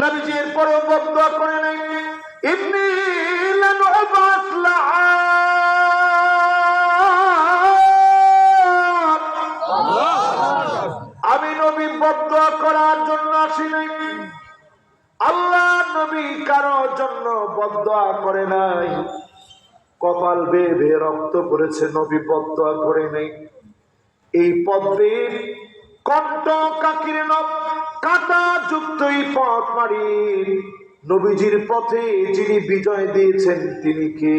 নবীজি এরপরও বদদুয়া করে নাই, ইন্নী লানুবাস লাহা। আমি নবী বদদুয়া করার জন্য আসি নাই। আল্লাহ নবী কারোর জন্য বদদুয়া করে নাই। কপাল বেয়ে বেয়ে রক্ত পড়েছে, নবী বদদুয়া করে নাই। এই পদ্মের কণ্ঠ কাকিরে নব কাটা যুক্ত এই পথ মারি নবীজির পথে যিনি বিজয় দিয়েছেন তিনি কে?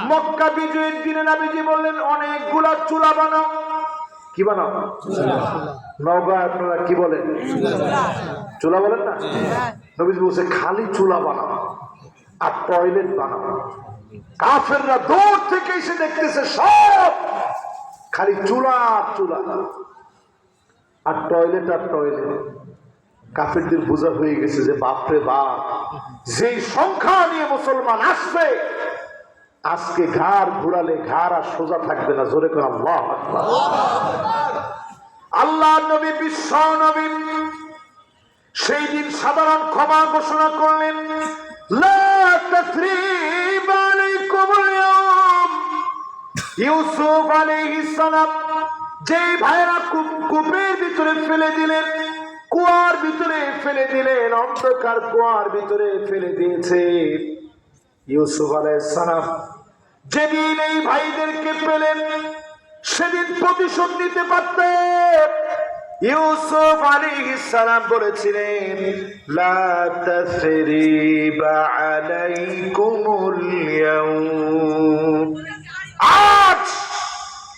মক্কা বিজয়ের দিনে নবীজি বললেন অনেকগুলা চুলা বানাও। কি বানাও? নওগাঁ আপনারা কি বলেন? চুলা বলেন না? নবীজি বলছে খালি চুলা বানাও আর টয়লেট বানাও। কাফেররা দূর থেকে এসে দেখতেছে সব খালি চুলা আর চুলা আর টয়লেট আর টয়লেট। কাফেরদের বোঝা হয়ে গেছে যে বাপরে বাপ, যেই সংখ্যা নিয়ে মুসলমান আসবে আজকে ঘাড় ঘুরালে ঘাড় আর সোজা থাকবে না। জোরে করে আল্লাহু আকবার। আল্লাহ নবী বিশ্ব নবী সেই দিন সাধারণ ক্ষমা ঘোষণা করলেন, লা তাসরিবা আলাইকুমুল ইয়াওম। ইউসুফ আলাইহিস সালাম যেই ভাইরা কূপের ভিতরে ফেলে দিলেন, কুয়ার ভিতরে ফেলে দিলেন, অন্ধকার কুয়ার ভিতরে ফেলে দিয়েছে, ইউসুফ আলাইহিস সালাম যেদিন এই ভাইদেরকে পেলেন সেদিন প্রতিশোধ নিতে পারতেন। ইউসুফ আলাইহিস সালাম বলেছিলেন, লা তাসরিবা আলাইকুমুল ইয়াওম, আজ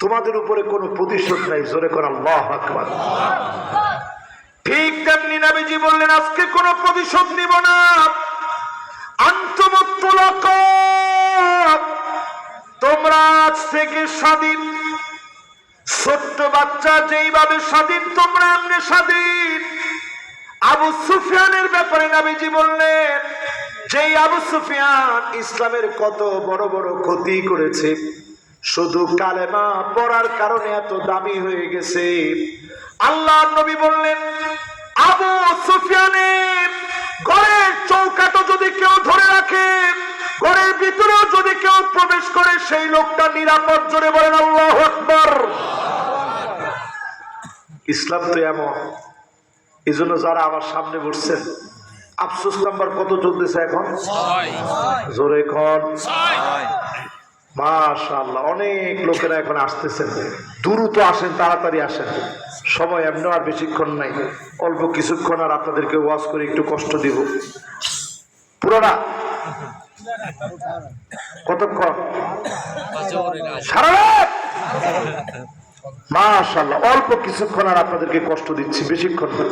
তোমাদের উপরে কোনো প্রতিশোধ নাই। জোরে করে আল্লাহু আকবার। ঠিক তেমনি নবীজি বললেন, আজকে কোনো প্রতিশোধ নিব না। আনতুমুত তুলাকা, তোমরা আজ থেকে স্বাধীন। ছোট্ট বাচ্চা যেইভাবে স্বাধীন তোমরা এমনি স্বাধীন। আবু সুফিয়ানের ব্যাপারে নবীজি বললেন, যেই আবু সুফিয়ান ইসলামের কত বড় বড় ক্ষতি করেছে, শুধু কালেমা পড়ার কারণে এত দামি হয়ে গেছে। আল্লাহর নবী বললেন, আবু সুফিয়ানের ঘরের চৌকাঠও যদি কেউ ধরে রাখে, ঘরের ভিতরেও যদি কেউ প্রবেশ করে, সেই লোকটা নিরাপদ। জোরে বলেন আল্লাহু আকবার। ইসলাম তো এমন, এই জন্য যারা আমার সামনে বসছেন, আফসোস নাম্বার কত চলতেছে এখন? জোরে কন। মাশাআল্লাহ, অনেক লোকেরা এখন আসতেছেন। দ্রুত আসেন, তাড়াতাড়ি আসেন, সময় এমনি আর বেশিক্ষণ নাই, অল্প কিছুক্ষণ। আর আপনাদেরকে ওয়াজ করে একটু কষ্ট দিব। পুরোটা কতক্ষণ? সারা রাত। মাশাআল্লাহ, অল্প কিছুক্ষণ আর আপনাদেরকে কষ্ট দিচ্ছি, বেশিক্ষণ না।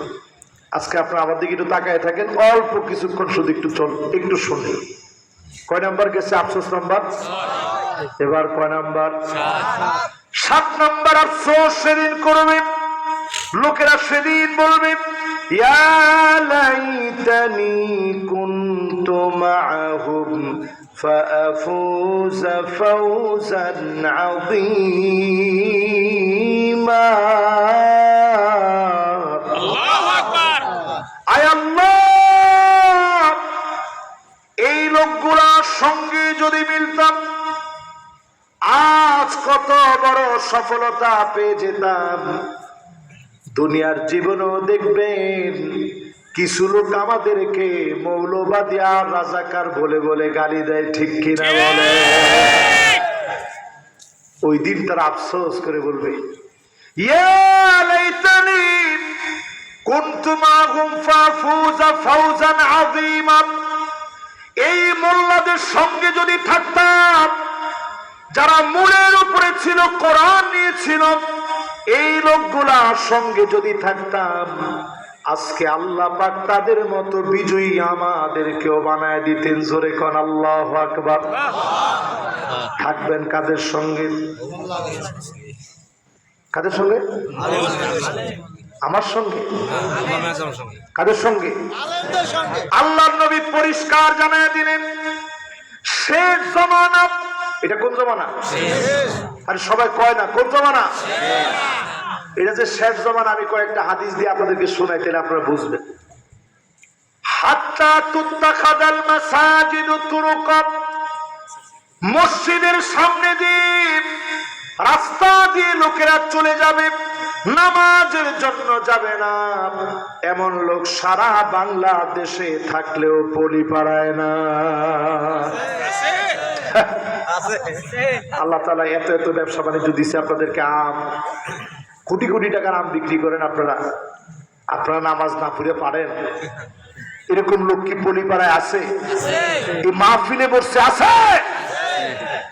আজকে আপনারা আমার দিকে একটু তাকায় থাকেন, অল্প কিছুক্ষণ শুধু একটু একটু শুনি। কয় নাম্বার গেছে? আফসোস নাম্বার। এবার কয় নাম্বার? 7 নাম্বার। আফসোস সেদিন করবে লোকেরা, সেদিন বলবে, ইয়া লাইতানি কুনতু মাআহুম ফাআফুযা ফাওজান আযীমা। আল্লাহু আকবার। আয় আল্লাহ, এই লোকগুলার সঙ্গে যদি মিলতাম আজ কত বড় সফলতা পেয়ে যেতাম। দুনিয়ার জীবনও দেখবেন কিছু লোক আমাদেরকে মৌলবাদী আর রাজাকার বলে বলে গালি দেয়, ঠিক কিনা বলে? ওই দিন তারা আফসোস করে বলবে, ইয়া লাইতানি কুনতু মাহুম ফাফুযা ফাওজান আযীমা। এই মোল্লাদের সঙ্গে যদি থাকতাম, যারা মূলের উপরে ছিল, কোরআন নিয়েছিল, এই লোকগুলার সঙ্গে যদি থাকতাম, আজকে আল্লাহ পাক তাদের মতো বিজয়ী আমাদেরকেও বানায় দিতেন। জোরে কোন আল্লাহু আকবার। থাকবেন কাদের সঙ্গে? কাদের সঙ্গে? আমার সঙ্গে। কাদের সঙ্গে? আল্লাহর নবী পরিষ্কার জানায় দিলেন, শেষ জামানা। এটা কোন জামানা? আরে সবাই কয় না কোন জামানা? এটা যে শেষ জামানা, আমি কয়েকটা হাদিস দিয়ে আপনাদেরকে শোনাই, তাহলে আপনারা বুঝবেন। হাত্তা তুত্তাখাযাল মাসাজিদু তুরুকা, মসজিদের সামনে দিয়ে রাস্তা দিয়ে লোকেরা চলে যাবে, নামাজের জন্য যাবে না। এমন লোক সারা বাংলাদেশে থাকলেও পলি পাড়ায় না। আল্লাহ তাআলা এত এত ব্যবসা বাণিজ্য দিচ্ছে আপনাদেরকে। কোটি কোটি টাকার আম বিক্রি করেন আপনারা, আপনারা নামাজ না পড়ে পারেন? এরকম লোক কি পলিপাড়ায় আছে? এই মাহফিলে বসছে আছে?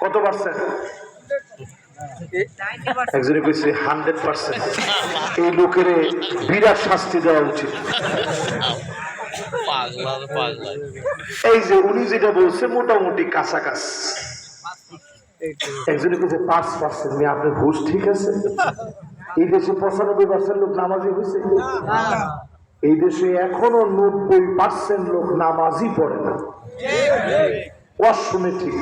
কত পার্সেন্ট? একজনে কইছে 100%। এই লোকের বিরাট শাস্তি দেওয়া উচিত। এই যে উনি যেটা বলছে মোটামুটি কাছাকাছি। একজনে কইছে 5%। আপনার ঘুষ ঠিক আছে? এই দেশে 95% লোক নামাজি হয়েছে। এই দেশে এখনো 90% লোক নামাজই পড়ে না। ওয়াজ শুনে ঠিক,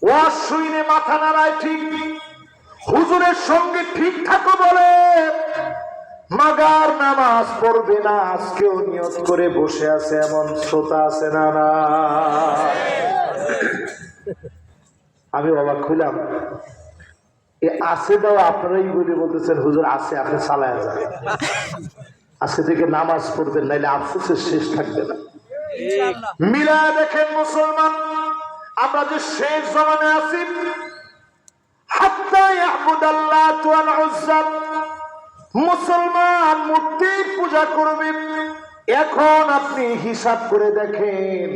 ওয়াজ শুনে মাথা নাড়ায় ঠিক, হুজুরের সঙ্গে ঠিক থাকো বলে মাগার নামাজ পড়বে না আজকেও নিয়ত করে বসে আছে এমন শ্রোতা আছে না? না, আমি অবাক হইলাম। এ আছে দাও আপনারাই বলে বলতেছেন হুজুর আছে, আপনি চালায় যান, আজকে থেকে নামাজ পড়বেন, নাইলে আফসোসের শেষ থাকবে না। মিলা দেখেন মুসলমান, আমরা যে শেষ জমানে আছি, হাত্তা ইয়াবুদাল্লাহ ওয়াল উজ্জা, মুসলমান মূর্তির পূজা করবে। এখন আপনি হিসাব করে দেখেন,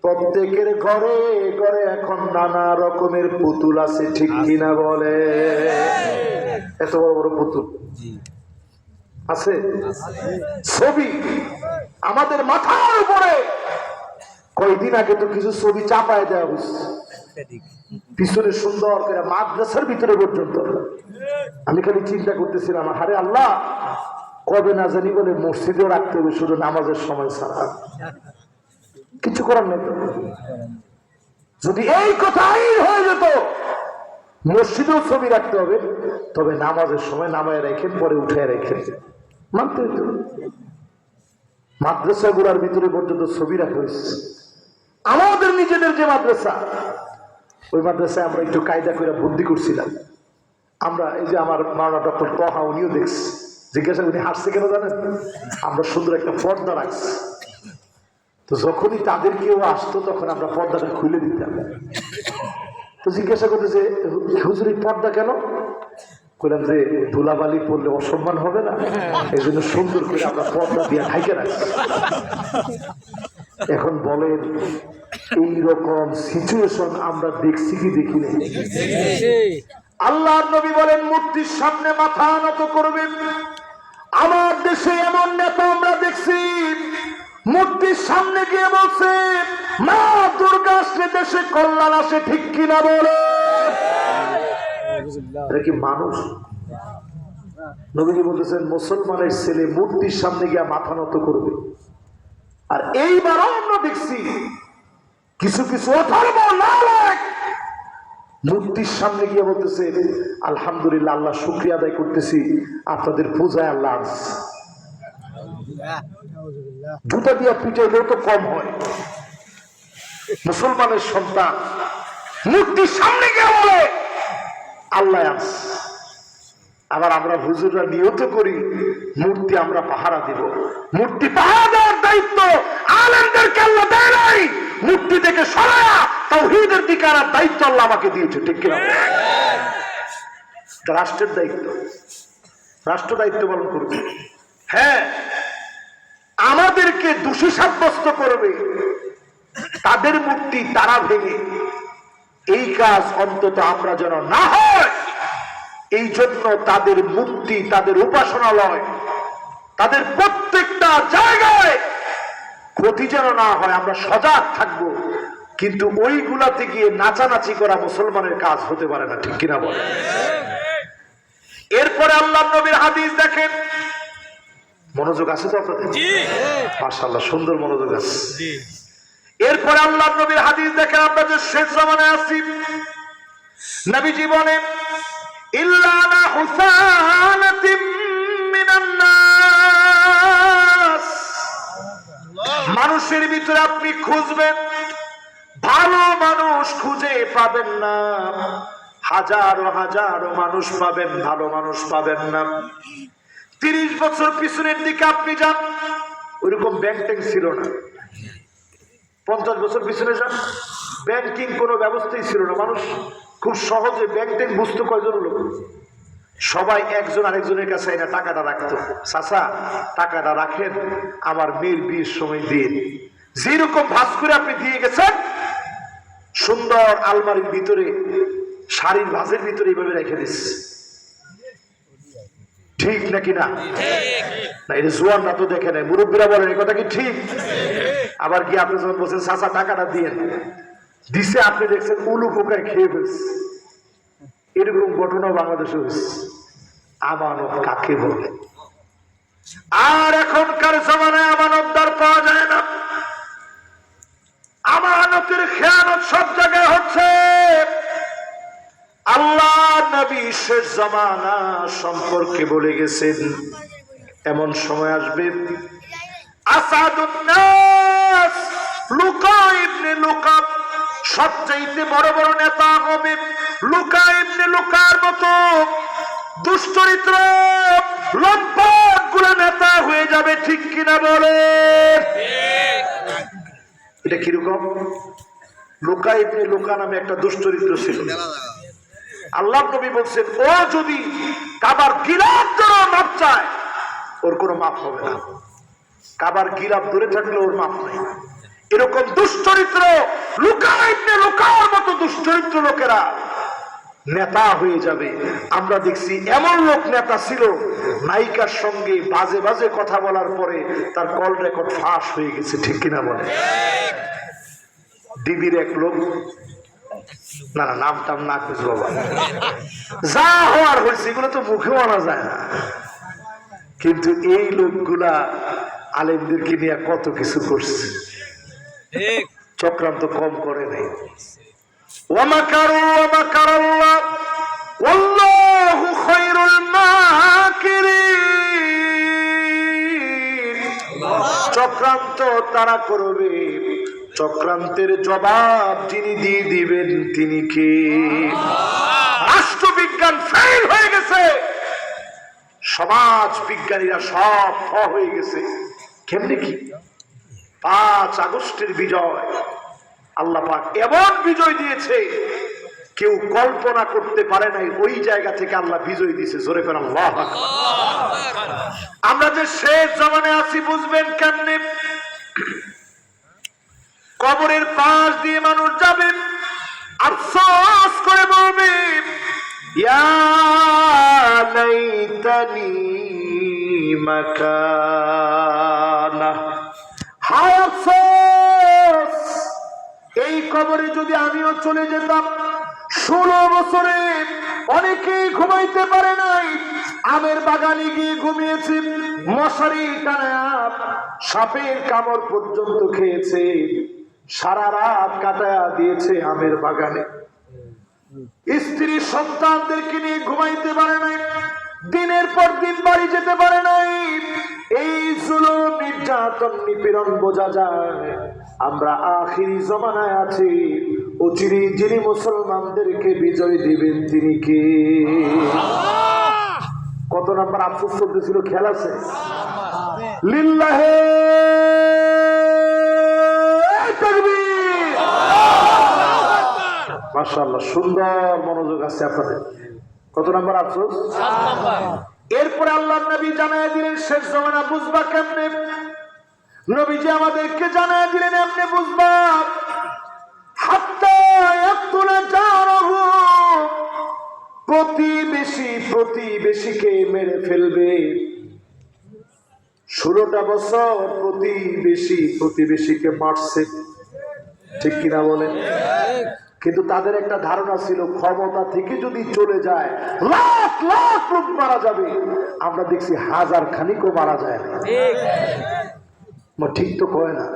প্রত্যেকের ঘরে ঘরে এখন নানা রকমের পুতুল আছে, ঠিক কিনা বলে? এত বড় বড় পুতুল আছে, ছবি আমাদের মাথার উপরে। কয়েকদিন আগে তো কিছু ছবি চাপায় দেওয়া হয়েছে পিছনে সুন্দর করে, মাদ্রাসার ভিতরে পর্যন্ত। আমি খালি চিন্তা করতেছিলাম, আরে আল্লাহ, কবে না জানি বলে মসজিদেও রাখতে হবে শুধু নামাজের সময় ছাড়া। কিছু করার নেই। যদি এই কথাই হয়ে যেত মসজিদেও ছবি রাখতে হবে, তবে নামাজের সময় নামায় রেখে পরে উঠে রেখে মানতে হইতো। মাদ্রাসা গুলার ভিতরে পর্যন্ত ছবি রাখা হয়েছে। আমাদের নিজেদের যে মাদ্রাসা, ওই মাদ্রাসায় আমরা একটু কায়দা করে বুদ্ধি করছিলাম। আমরা এই যে আমার মাওলানা ডক্টর তহা, উনিও দেখছি, জিজ্ঞাসা উনি হাসছে কেন জানেন? আমরা সুন্দর একটা পর্দা রাখছি, তো যখনই তাদের কেউ আসতো তখন আমরা পর্দাটা খুলে দিতাম। তো জিজ্ঞাসা করতেছে হুজুর এই পর্দা কেন? বললাম যে ধুলাবালি পড়লে অসম্মান হবে না, এই জন্য সুন্দর করে আমরা পর্দা দিয়ে ঢাকে রাখছি। এখন বলেন এইরকম সিচুয়েশন আমরা দেখছি কি দেখি না? আল্লাহর নবী বলেন মূর্তির সামনে মাথা নত করবে। আমার দেশে এমন নেতা আমরা দেখছি মূর্তির সামনে গিয়ে বলছে মা দুর্গা আসলে দেশে কল্যাণ আসে, ঠিক কিনা বলে? এটা কি মানুষ? নবীজি বলতেছেন মুসলমানের ছেলে মূর্তির সামনে গিয়ে মাথা নত করবে। আর এইবারও আমরা দেখছি কিছু কিছু অধর্ম নালায়েক মূর্তির সামনে গিয়ে বলতেছে আলহামদুলিল্লাহ, আল্লাহ শুকরিয়া আদায় করতেছি, আপনাদের পূজায় আল্লাহ আসছে। জুতা দিয়া পিটাইলেও তো কম হয়। মুসলমানের সন্তান মূর্তির সামনে গিয়ে বলে আল্লাহ আসছে। আবার আমরা হুজুররা নিয়ত করি মূর্তি আমরা পাহারা দিব। মূর্তি পাহারা দেওয়ার দায়িত্ব আলেমদেরকে আল্লাহ দেয় নাই, মূর্তি থেকে সরায়া তাওহীদের দিকে আনার দায়িত্ব আল্লাহ আমাকে দিয়েছে, ঠিক কিনা? রাষ্ট্রের দায়িত্ব, রাষ্ট্র দায়িত্ব পালন করবে। হ্যাঁ, আমাদেরকে দোষী সাব্যস্ত করবে তাদের মূর্তি তারা ভেঙে, এই কাজ অন্তত আমরা যেন না হয়, এই জন্য তাদের মূর্তি, তাদের উপাসনালয়, তাদের প্রত্যেকটা জায়গায় ক্ষতি যেন না হয়, আমরা সজাগ থাকবো। কিন্তু ওইগুলাতে গিয়ে নাচানাচি করা মুসলমানের কাজ হতে পারে না, ঠিক কিনা বলে? এরপরে আল্লাহ নবীর হাদিস দেখেন, মনোযোগ আছে তো আপনাদের? মাশাআল্লাহ, সুন্দর মনোযোগ আছে। এরপরে আল্লাহ নবীর হাদিস দেখেন, আমরা যে শেষ জামানায় আছি, নবীজি বলেন ইল্লা আলা হুসানাতিম মিনান নাস, মানুষের ভিতরে আপনি খুঁজবেন, ভালো মানুষ খুঁজে পাবেন না। হাজারো হাজারো মানুষ পাবেন, ভালো মানুষ পাবেন না। 30 বছর পিছনের দিকে আপনি যান, ওইরকম ব্যাংকিং ছিল না। 50 বছর পিছনে যান, ব্যাংকিং কোনো ব্যবস্থাই ছিল না। মানুষ খুব সহজে ব্যাংকিং বুঝতো কয়জন লোক? সবাই একজন আরেকজনের কাছে এটা টাকাটা রাখতো, চাচা টাকাটা রাখেন, আমার মেয়ের বিয়ের সময় দিন। যেরকম ভাস করে আপনি দিয়ে গেছেন, সুন্দর আলমারির ভিতরে শাড়ির ভাঁজের ভিতরে এইভাবে রেখে দিচ্ছে। ঠিক নাকি না? না, এটা জোয়ানরা তো দেখে নেয়, মুরব্বীরা বলেন এই কথা কি ঠিক? আবার কি আপনি যখন বলছেন চাচা টাকাটা দিয়ে দিছে, আপনি দেখছেন উলু পোকায় খেয়ে ফেলছে। এরকম ঘটনা বাংলাদেশে হয়েছে। আমানত কাকে বলে? আর এখনকার জমানায় আমানতদার পাওয়া যায় না। আমানতের খেয়ানত সব জায়গায় হচ্ছে। আল্লাহ নবী শেষ জামানা সম্পর্কে বলে গেছেন, এমন সময় আসবে আসাদুন নাস লুকা ইবনে লুকা, সবচাইতে বড় বড় নেতা হবে লুকা ইবনে লুকার মতো দুশ্চরিত্র লম্পট গুলা নেতা হয়ে যাবে। ঠিক কিনা বলে? এটা কিরকম? লুকা ইবনে লুকা নামে একটা দুশ্চরিত্র ছিল। আল্লাহ নবী বলছেন, ও যদি কাবার গিলাফ ধরে মাপ চায়, ওর কোনো মাপ হবে না। কাবার গিলাফ ধরে থাকলে ওর মাপ নেই। এরকম দুশ্চরিত্র লুকা ইবনে লুকার মতো দুশ্চরিত্র লোকেরা নেতা হয়ে যাবে। আমরা দেখছি এমন লোক নেতা ছিল, নায়িকার সঙ্গে বাজে বাজে কথা বলার পরে তার কল রেকর্ড ফাঁস হয়ে গেছে। ঠিক কিনা বলে? ডিবির এক লোক, না না নাম টাম না খুঁজ বাবা, যা হওয়ার হয়েছে এগুলো তো মুখেও আনা যায় না। কিন্তু এই লোকগুলা আলেমদেরকে নিয়ে কত কিছু করছে, চক্রান্ত কম করে নাই। ওয়ামাকারু ওয়ামাকারাল্লাহ ওয়াল্লাহু খায়রুল মাকিরিন। চক্রান্ত তারা করবে, চক্রান্তের জবাব যিনি দিয়ে দিবেন তিনি কে? রাষ্ট্রবিজ্ঞান ফেল হয়ে গেছে, সমাজ বিজ্ঞানীরা সব হয়ে গেছে। কেমনে কি? 5 আগস্টের বিজয়, আল্লাহ পাক এমন বিজয় দিয়েছে কেউ কল্পনা করতে পারে নাই। ওই জায়গা থেকে আল্লাহ বিজয় দিয়েছে। জোরে করে আল্লাহু আকবার। আমরা যে শেষ জমানে আছি বুঝবেন কেমনে? কবরের পাশ দিয়ে মানুষ যাবে, আফসোস করে বলবে, ইয়া লাইতানি মাকানা, হায় আফসোস, এই কবরে যদি আমিও চলে যেতাম। 16 বছরে অনেকেই ঘুমাইতে পারে নাই, আমের বাগানে গিয়ে ঘুমিয়েছে, মশারি টানা সাপের কামড় পর্যন্ত খেয়েছে, সারা রাত কাটায়া দিয়েছে আমের বাগানে। স্ত্রী সন্তানদেরকে নিয়ে ঘুমাইতে পারে নাই, দিনের পর দিন বাড়ি যেতে পারে নাই। এই জুলুম নির্যাতন নিপীড়ন বোঝা যায় আমরা আখিরি জমানায় আছি। অচিরেই যিনি মুসলমানদেরকে বিজয় দিবেন তিনি কে? কত নাম্বার আফসোস চলতেছিল খেয়াল আছে? লিল্লাহে তাকবীর। মাশাআল্লাহ, সুন্দর মনোযোগ আছে আপনাদের। কত নাম্বার আফসোস? এরপরে আল্লাহর নবী জানায় দিলেন শেষ জামানা বুঝবা কেমনে? নবীজি আমাদেরকে জানায় দিলেন এমনি বুঝবা, হাত্তা ইয়াকতুলা জারাহু, প্রতিবেশী প্রতিবেশীকে মেরে ফেলবে। 16টা বছর প্রতিবেশী প্রতিবেশীকে মারছে। ঠিক কিনা বলে? কিন্তু তাদের একটা ধারণা ছিল ক্ষমতা থেকে যদি চলে যায় লাখ লাখ লোক মারা যাবে। আমরা দেখছি হাজার খানিকও মারা যায় না। ঠিক তো কয় না?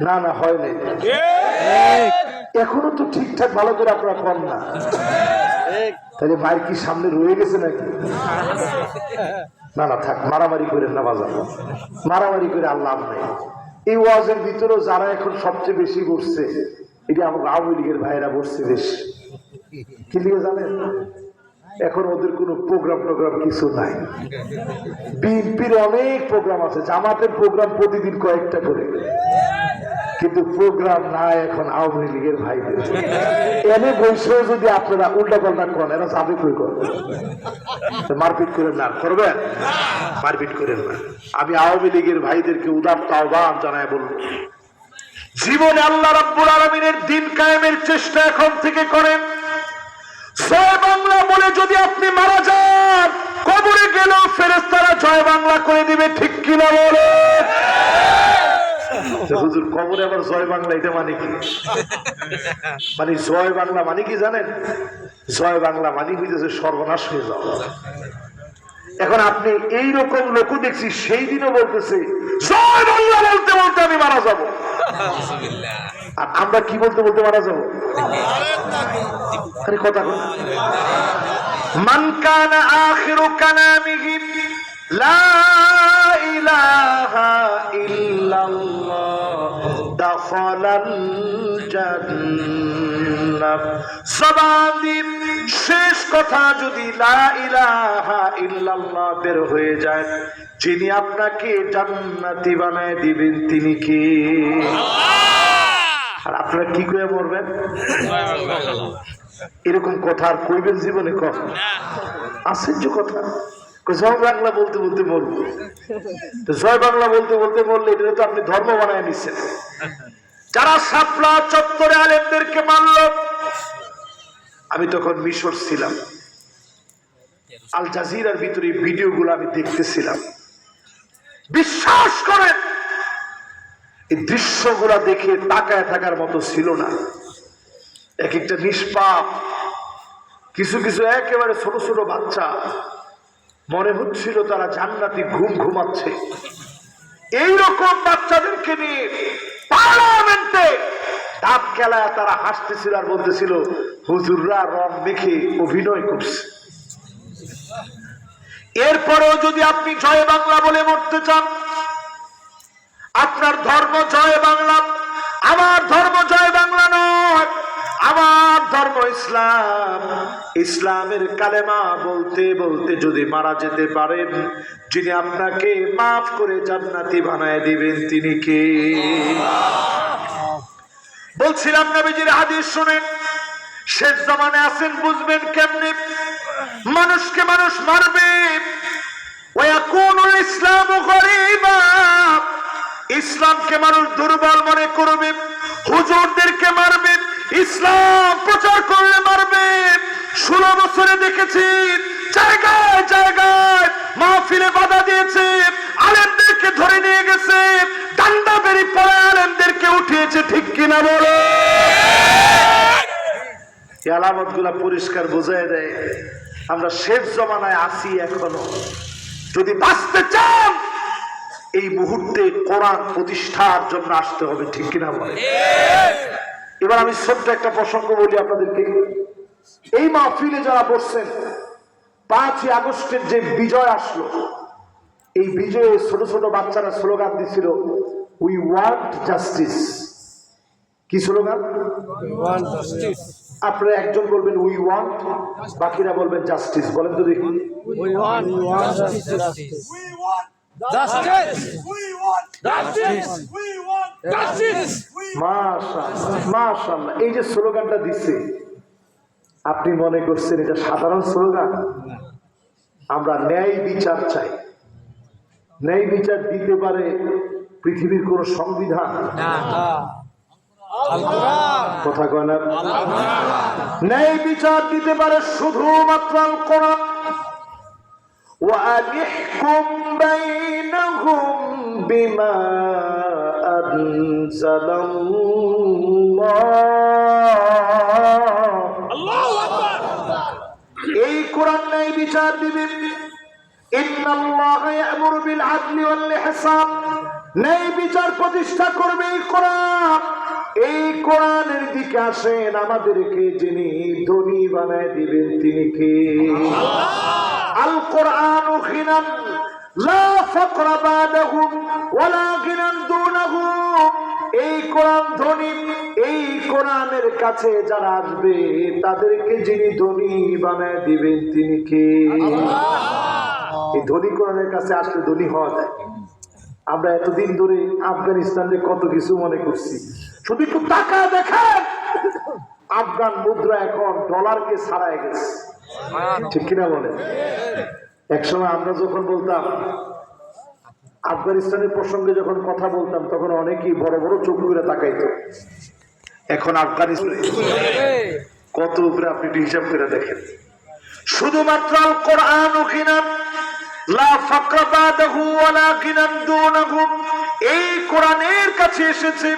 না না হয় নাই, এখনো তো ঠিকঠাক ভালো করে আপনারা কন না। তাহলে মায়ের কি সামনে রয়ে গেছে নাকি? না না থাক, মারামারি করেন না বাজার, মারামারি করে আল্লাহ নেই। এই ওয়াজের ভিতরেও যারা এখন সবচেয়ে বেশি করছে, এটা আমার আওয়ামী লীগের ভাইয়েরা বসছে বেশি। কি লিগে জানেন? এখন ওদের কোনো প্রোগ্রাম কিছু নাই। বিএনপির অনেক প্রোগ্রাম আছে, জামাতের প্রোগ্রাম প্রতিদিন কয়েকটা করে, কিন্তু প্রোগ্রাম নাই এখন আওয়ামী লীগের ভাইদের। এনে বসে যদি আপনারা উল্টা পাল্টা করেন, এরা যাবে কই করবেন? মারপিট করেন না, করবেন? মারপিট করেন না। আমি আওয়ামী লীগের ভাইদেরকে উদাত্ত আহ্বান জানায় বলবো, জীবনে আল্লাহ রাব্বুল আলামিনের দিন কায়েমের চেষ্টা এখন থেকে করেন। জয় বাংলা বলে যদি আপনি মারা যান, কবরে গেলেও ফেরেশতারা জয় বাংলা করে দিবে, ঠিক কিনা বলে? হুজুর কবরে আবার জয় বাংলা, এটা মানে কি? মানে জয় বাংলা মানে কি জানেন? জয় বাংলা মানে হইতেছে সর্বনাশ হয়ে যাও। এখন আপনি এইরকম লোক দেখছি সেই দিনও বলতেছে জয় বাংলা বলতে বলতে আমি মারা যাব। আর আমরা কি বলতে বলতে মারা যাবো? কথা কথা মান কানা আখিরু কালামিহি লা ইলাহা ইল্লাল্লাহ দাখালাল জান্নাহ। জবানের শেষ কথা যদি লা ইলাহা ইল্লাল্লাহ বের হয়ে যায়, যিনি আপনাকে জান্নাতি বানায় দিবেন তিনি কে? আর আপনারা কি করে মরবেন? এরকম কথা আর কইবেন জীবনে? কম আশ্চর্য কথা। জয় বাংলা বলতে বলতে মরবো, তো জয় বাংলা বলতে বলতে মরলে এটা তো আপনি ধর্ম বানায় নিচ্ছেন। যারা শাপলা চত্বরে আলেমদেরকে মারল, আমি তখন মিশর ছিলাম, আল জাজিরার ভিতরে ভিডিওগুলো আমি দেখতেছিলাম। বিশ্বাস করেন এই দৃশ্যগুলা দেখে তাকায় থাকার মতো ছিল না। এক একটা নিষ্পাপ, কিছু কিছু একেবারে ছোট ছোট বাচ্চা, মনে হচ্ছিল তারা জান্নাতি ঘুম ঘুমাচ্ছে। এইরকম বাচ্চাদেরকে নিয়ে পার্লামেন্টে দাঁত খেলায় তারা হাসতেছিল আর বলতেছিল হুজুররা রং মেখে অভিনয় করছে। এরপরেও যদি আপনি জয় বাংলা বলে মরতে চান, আপনার ধর্ম জয় বাংলা, আমার ধর্ম জয় বাংলা নয়, আমার ধর্ম ইসলাম। ইসলামের কালেমা বলতে বলতে যদি মারা যেতে পারেন, যিনি আপনাকে মাফ করে জান্নাতি বানায় দিবেন তিনি কে? বলছিলাম নবীজির হাদিস শুনেন, শেষ জামানে আছেন, বুঝবেন কেমনে? মানুষকে মানুষ মারবে, ওয়াকুনুল ইসলামু গরীবা, ইসলামকে মানুষ দুর্বল মনে করবে, হুজুরদেরকে মারবে, ইসলাম প্রচার করলে মারবে। 16 বছরে দেখেছি জায়গায় জায়গায় মাহফিলে বাধা দিয়েছে, আলেমদেরকে ধরে নিয়ে গেছে, ডান্ডা বেরি পড়ে আলেমদেরকে উঠিয়েছে, ঠিক কিনা বলে? এই আলামত গুলা পরিষ্কার বোঝায় দেয় আমরা শেষ জমানায় আছি এখনো। যদি বাঁচতে চান এই মুহূর্তে কোরআন প্রতিষ্ঠার জন্য আসতে হবে, ঠিক কিনা বলে? এবার আমি ছোট্ট একটা প্রসঙ্গ বলি আপনাদেরকে। এই মাহফিলে যারা বসছেন, 5ই আগস্টের যে বিজয় আসলো, এই বিজয়ে ছোট ছোট বাচ্চারা স্লোগান দিছিল উই ওয়ান্ট জাস্টিস। কি স্লোগান? আপনারা একজন বলবেন উই ওয়ান্ট, বাকিরা বলবেন জাস্টিস। বলেন তো দেখি। মাশাআল্লাহ, এই যে স্লোগানটা দিচ্ছে, আপনি মনে করছেন এটা সাধারণ স্লোগান? আমরা ন্যায় বিচার চাই। ন্যায় বিচার দিতে পারে পৃথিবীর কোন সংবিধান? কথা কয় না? ন্যায় বিচার দিতে পারে শুধুমাত্র আল কোরআন। وَأَنِحْكُمْ بَيْنَهُمْ بِمَا أَنزَلَ اللَّهُ। এই কোরআন ন্যায় বিচার দিবে। ইন্নাল্লাহা ইয়া'মুরু বিল আদলি ওয়াল ইহসান, ন্যায় বিচার প্রতিষ্ঠা করবে এই কোরআন। এই কোরআনের দিকে আসেন, আমাদেরকে যিনি ধনী বানায় দিবেন তিনি কে? আল কোরআনু গিনান লা ফাকরা বাদাহু ওয়ালা গিনান দুনাহু। এই কোরআন ধনী, এই কোরআনের কাছে যারা আসবে তাদেরকে যিনি ধনী বানায় দিবেন তিনি কে? এই ধনী কোরআনের কাছে আসলে ধনী হওয়া যায়। আমরা এতদিন ধরে আফগানিস্তানে কত কিছু মনে করছি, শুধু একটু টাকা দেখেন, আফগান মুদ্রা এখন ডলারকে ছাড়াই গেছে, ঠিক কিনা বলেন? একসময় আমরা যখন বলতাম আফগানিস্তানের প্রসঙ্গে, যখন কথা বলতাম, তখন অনেকেই বড় বড় চোখ করে তাকাইতো। এখন আফগানিস্তান কত উপরে আপনি হিসাব করে দেখেন। শুধুমাত্র আল কোরআন কিনা লা ফাকরা বাদাহু ওয়ালা কিনান দুনাহু, এই কোরআনের কাছে এসেছে,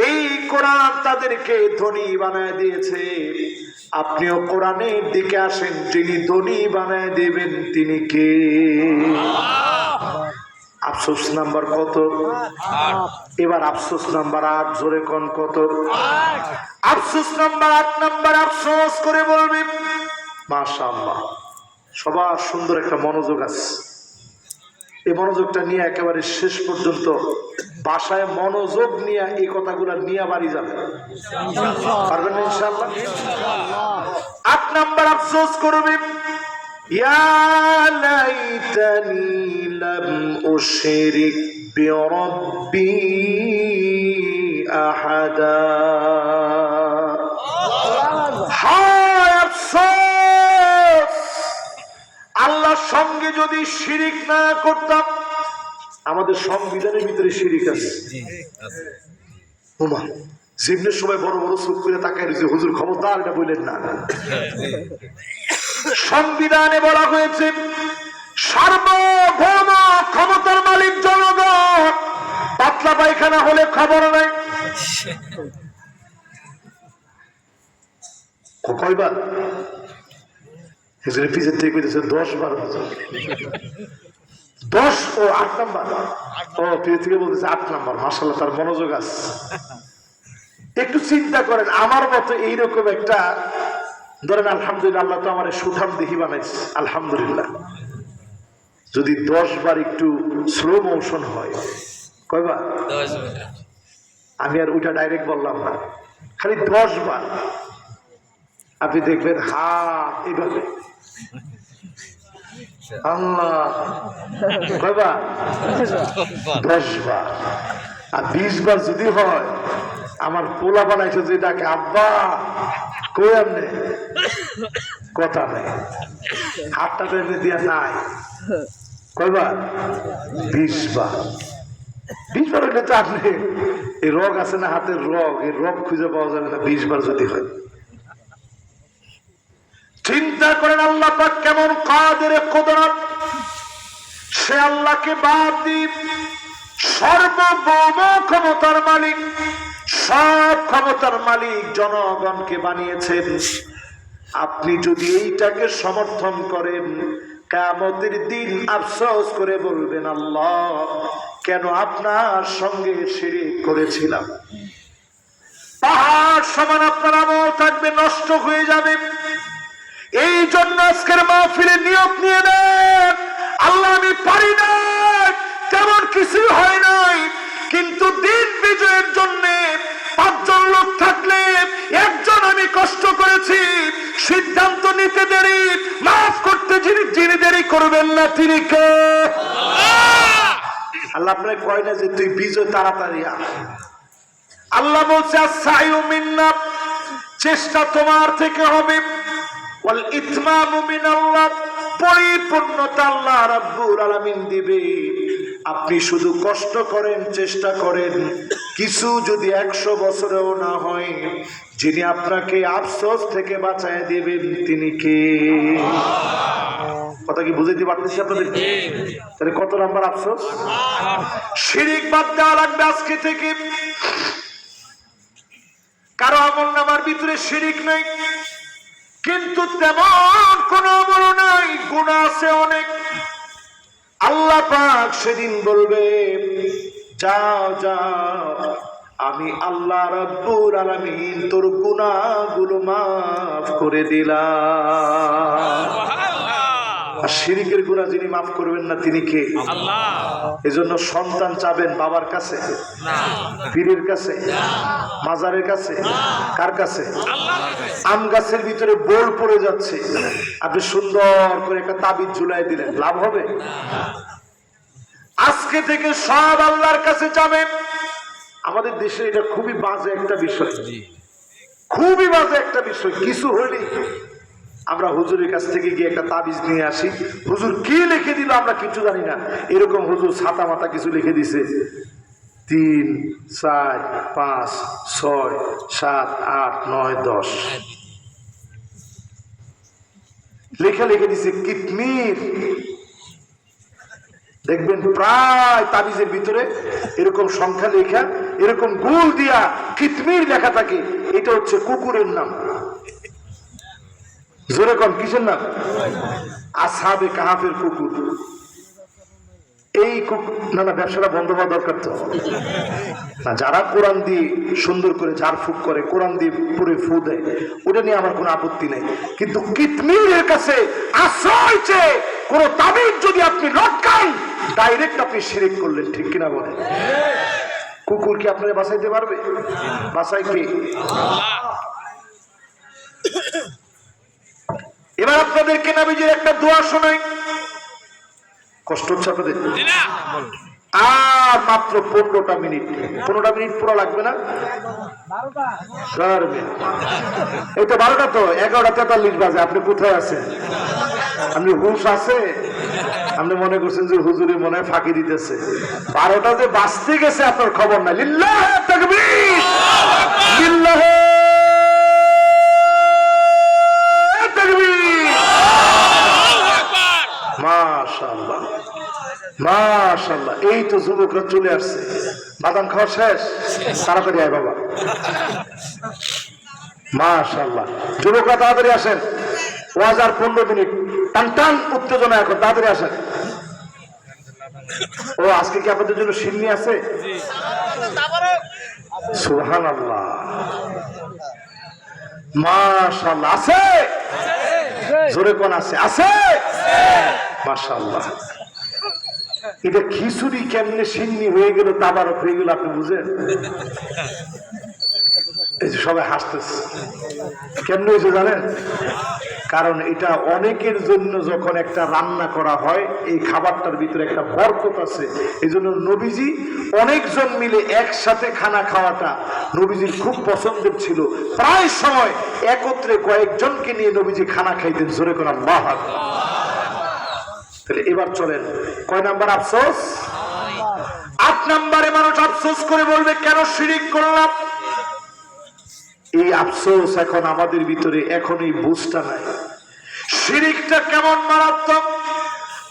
এই কোরআন তাদেরকে ধনী বানায় দিয়েছে। আপনিও কোরআনের দিকে আসেন, যিনি ধনী বানায় দিবেন তিনি কে? আফসোস নাম্বার কত? এবার আফসোস নাম্বার 8, জোরে কোন কত? আফসোস নাম্বার 8 নাম্বার আফসোস করে বলবে মাশাআল্লাহ, সবার সুন্দর একটা মনোযোগ আছে। এই মনোযোগটা নিয়ে একেবারে শেষ পর্যন্ত বাসায় মনোযোগ নিয়ে এই কথাগুলো নিয়ে বাড়ি যাবে, পারবেন না ইনশাআল্লাহ? 8 নাম্বার আফসোস করবে, ইয়া লাইতানি লাম উশরিক বিরাব্বি আহাদা। হায় আফসোস, আল্লাহর সঙ্গে যদি শিরিক না করতাম। আমাদের সংবিধানের ভিতরে শিরিক আছে। ওমা জীবনের সময় বড় বড় চোখ করে তাকায় রয়েছে, হুজুর ক্ষমতার, এটা বললেন না। সংবিধানে বলা হয়েছে সার্বভৌম ক্ষমতার মালিক জনগণ, পাতলা পায়খানা হলে খবর নাই। কয়বার পিছের থেকে 10 বার, 10 ও 8 নাম্বার, ও পিছের থেকে বলতেছে 8 নাম্বার। মাশাআল্লাহ, তার মনোযোগ আছে। একটু চিন্তা করেন, আমার মতো এইরকম একটা, ধরেন আলহামদুলিল্লাহ, আল্লাহ তো আমার সুঠাম দেহি বানাইছে, আলহামদুলিল্লাহ। যদি 10 বার একটু স্লো মোশন হয়, কয়বার? 10 বার। আমি আর ওইটা ডাইরেক্ট বললাম না, খালি 10 বার আপনি দেখবেন হাত এইভাবে, আল্লাহ, কয়বার? 10 বার। আর 20 বার যদি হয়, আমার পোলা বানাইছে যে ডাকে আব্বা, কই আপনি? কথা নেই, হাতটা বেঁধে দিয়া নাই। কয়বার? 20 বার। 20 বার হইলে তো আপনি, এই রোগ আছে না হাতের রোগ, এই রোগ খুঁজে পাওয়া যাবে না 20 বার যদি হয়। চিন্তা করেন আল্লাহ পাক কেমন কাদের কুদরত। সে আল্লাহকে বাদ দিয়ে সর্বভৌম ক্ষমতার মালিক, সব ক্ষমতার মালিক জনগণকে বানিয়েছেন। আপনি যদি এইটাকে সমর্থন করেন, কিয়ামতের দিন আফসোস করে বলবেন, আল্লাহ কেন আপনার সঙ্গে শিরক করেছিলাম। পাহাড় সমান আপনার আমল থাকবে, নষ্ট হয়ে যাবে। এই জন্য আজকের মাহফিলে নিয়োগ নিয়ে নেন, আল্লাহ আমি পারি না, তেমন কিছু হয় নাই, কিন্তু দিন বিজয়ের জন্য 5 জন লোক থাকলে 1 জন আমি কষ্ট করেছি, সিদ্ধান্ত নিতে দেরি, মাফ করতে যিনি দেরি করবেন না তিনি কে? আল্লাহ আপনাকে কয় না যে তুই বিজয় তাড়াতাড়ি আন। আল্লাহ বলছে আস-সাইয়ু মিন্না, চেষ্টা তোমার থেকে হবে, ওয়াল ইতমামু মিনাল্লাহ, পরিপূর্ণতা আল্লাহ রাব্বুল আলামিন দিবে। আপনি শুধু কষ্ট করেন, চেষ্টা করেন, কিছু যদি 100 বছরেও না হয়, যিনি আপনাকে আফসোস থেকে বাঁচায় দিবেন তিনি কে? কথা কি বুঝাইতে পারতেছি আপনাদের? তাহলে কত নাম্বার আফসোস? শিরিক বাদ দেওয়া লাগবে আজকে থেকে। কারো আমল নামার ভিতরে শিরিক নাই, কিন্তু তেমন কোন আমল নাই, গুনাহ আছে অনেক। আল্লাহ পাক সেদিন বলবে, যাও যাও, আমি আল্লাহ রাব্বুল আলামিন তোর গুনাহগুলো মাফ করে দিলাম। আর শিরিকের গুনাহ যিনি মাফ করবেন না তিনি কে? আল্লাহ। এজন্য সন্তান চাবেন বাবার কাছে না, পীরের কাছে না, মাজারের কাছে না, কার কাছে? আল্লাহর কাছে। আম গাছের ভিতরে বোল পড়ে যাচ্ছে, আপনি সুন্দর করে একটা তাবিজ ঝুলাই দিলেন, লাভ হবে? আজকে থেকে সব আল্লাহর কাছে যাবেন। আমাদের দেশে এটা খুবই বাজে একটা বিষয়, খুবই বাজে একটা বিষয়। কিছু হইলেই আমরা হুজুরের কাছ থেকে গিয়ে একটা তাবিজ নিয়ে আসি, হুজুর কি লিখে দিল আমরা কিছু জানি না, এরকম হুজুর ছাতা মাথা কিছু লিখে দিছে, 3, 4, 5, 6, 7, 8, 9, 10 লেখা লিখে দিছে কিতমির। দেখবেন প্রায় তাবিজের ভিতরে এরকম সংখ্যা লেখা, এরকম গোল দিয়া কিতমির লেখা থাকে। এটা হচ্ছে কুকুরের নাম। জোরে কম, কিসের নাম? আসহাবে কাহাফের কুকুর। এই না না, ব্যবসাটা বন্ধ হওয়া দরকার তো না। যারা কোরআন দিয়ে সুন্দর করে ঝাড়ফুঁক করে, কোরআন দিয়ে পুরে ফু দেয়, ওটা নিয়ে আমার কোনো আপত্তি নেই। কিন্তু কিতমিরের কাছে আশ্রয় চেয়ে কোন তাবিজ যদি আপনি লটকান, ডাইরেক্ট আপনি শিরিক করলেন। ঠিক কিনা বলেন? কুকুর কি আপনারা বাঁচাইতে পারবে? বাঁচাই কে? এবার আপনাদেরকে নবীজির একটা দোয়া শোনাই। কষ্ট হচ্ছে আপনাদের? আর মাত্র 15টা মিনিট। 15টা মিনিট পুরো লাগবে না, 4 মিনিট। এই তো 12টা, তো 11:43 বাজে। আপনি কোথায় আছেন? আপনি হুঁশ আছে? আপনি মনে করছেন যে হুজুরে মনে হয় ফাঁকি দিতেছে। 12টা যে বাঁচতে গেছে আপনার খবর নাই। লিল্লাহে তাকবীর, লিল্লাহে তাকবীর। মাশাআল্লাহ, মাশাআল্লাহ। এই তো যুবকরা চলে আসছে। বাদাম খাওয়া শেষ? তাড়াতাড়ি আয় বাবা। মাশাআল্লাহ, যুবকরা তাড়াতাড়ি আসেন। ওয়াজ আর 15 মিনিট। টান টান উত্তেজনা এখন, তাড়াতাড়ি আসেন। ও আজকে কি আপনাদের জন্য সিন্নি আছে? সুবহানাল্লাহ, মাশাআল্লাহ। আছে? জোরে কোন আছে? আছে, মাশাআল্লাহ। এটা খিচুড়ি কেমনে সিন্নি হয়ে গেল, তাবারক হয়ে গেল, আপনি বুঝেন? এই যে সবাই হাসতেছে, কেমনে হয়েছে জানেন? কারণ এটা অনেকের জন্য যখন একটা রান্না করা হয়, এই খাবারটার ভিতরে একটা বরকত আছে। এই জন্য নবীজি অনেকজন মিলে একসাথে খানা খাওয়াটা নবীজির খুব পছন্দের ছিল। প্রায় সময় একত্রে কয়েকজনকে নিয়ে নবীজি খানা খাইতেন। জোরে করে আল্লাহু আকবার। তাহলে এবার চলেন, কয় নাম্বার আফসোস? 8 নম্বরে মানুষ আফসোস করে বলবে কেন শিরিক করলাম। এই আফসোস এখন আমাদের ভিতরে এখনই বুঝটা নাই। শিরিকটা কেমন মারাত্মক।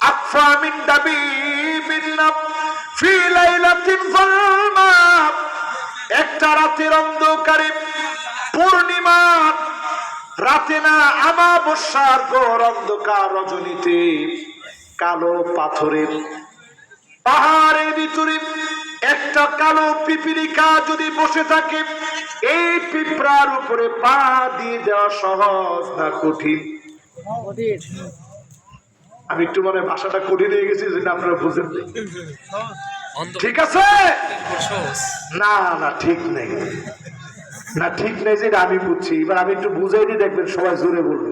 আকফা মিন দাবিবিন নাম ফি লাইলাতিন যালমা। একটা রাতের অন্ধকারে, পূর্ণিমা রাতে না, আমাবস্যার ঘোর অন্ধকার রজনীতে, কালো পাথরের পাহাড়ের ভিতরে একটা কালো পিপিলিকা যদি বসে থাকে, এই পিঁপড়ার উপরে পা দিয়ে দেওয়া সহজ না কঠিন? আমি একটু মনে ভাষাটা কঠিন হয়ে গেছি, যেটা আপনারা বুঝেন। ঠিক আছে? না না, ঠিক নেই, না ঠিক নেই, যেটা আমি বুঝছি। এবার আমি একটু বুঝাই দিয়ে দেখবেন, সবাই জোরে বলবে।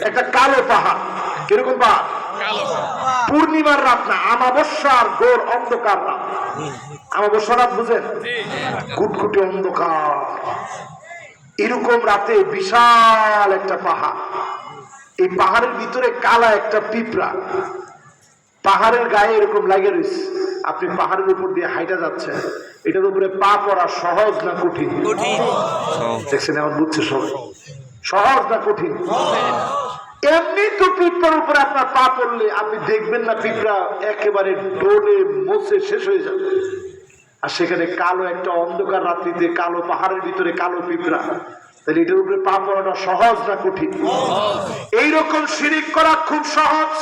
একটা কালো পাহাড়। কিরকম পাহাড়? পূর্ণিমার রাত না, আমাবস্যার ঘোর অন্ধকার রাত। আমাবস্যা রাত বুঝেন? কুটকুটে অন্ধকার। এরকম রাতে বিশাল একটা পাহাড়, এই পাহাড়ের ভিতরে কালা একটা পিঁপড়া পাহাড়ের গায়ে এরকম লাগে রয়েছে। আপনি পাহাড়ের উপর দিয়ে হাইটা যাচ্ছেন, এটার উপরে পা পড়া সহজ না কঠিন? দেখছেন, এখন বুঝছে সবাই। সহজ না কঠিন? এমনি তো পিঁপড়ার উপরে আপনার পা পড়লে আপনি দেখবেন না পিঁপড়া একেবারে ডোলে মোছে শেষ হয়ে যাবে। আর সেখানে কালো একটা অন্ধকার রাত্রিতে কালো পাহাড়ের ভিতরে কালো পিঁপড়া, তাহলে এটার উপরে পা পড়াটা সহজ না কঠিন? এইরকম শিরিক করা খুব সহজ।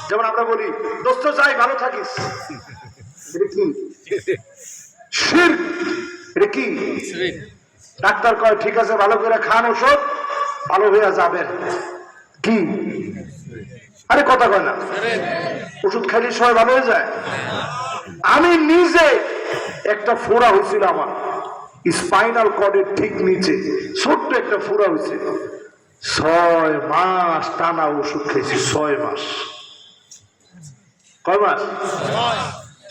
যেমন আমরা বলি, দোস্ত যাই ভালো থাকিস, এটা কি শিরক? এটা কি? ডাক্তার কয় ঠিক আছে, ভালো করে খান ওষুধ, ভালো হয়ে যাবেন। কি? আরে কথা কয় না, ওষুধ খাইলে সবাই ভালো হয়ে যায়? আমি নিজে একটা ফোড়া হয়েছিল আমার স্পাইনাল কর্ডের ঠিক নিচে, ছোট্ট একটা ফোড়া হয়েছে। 6 মাস টানা ওষুধ খেয়েছি। 6 মাস। কয় মাস?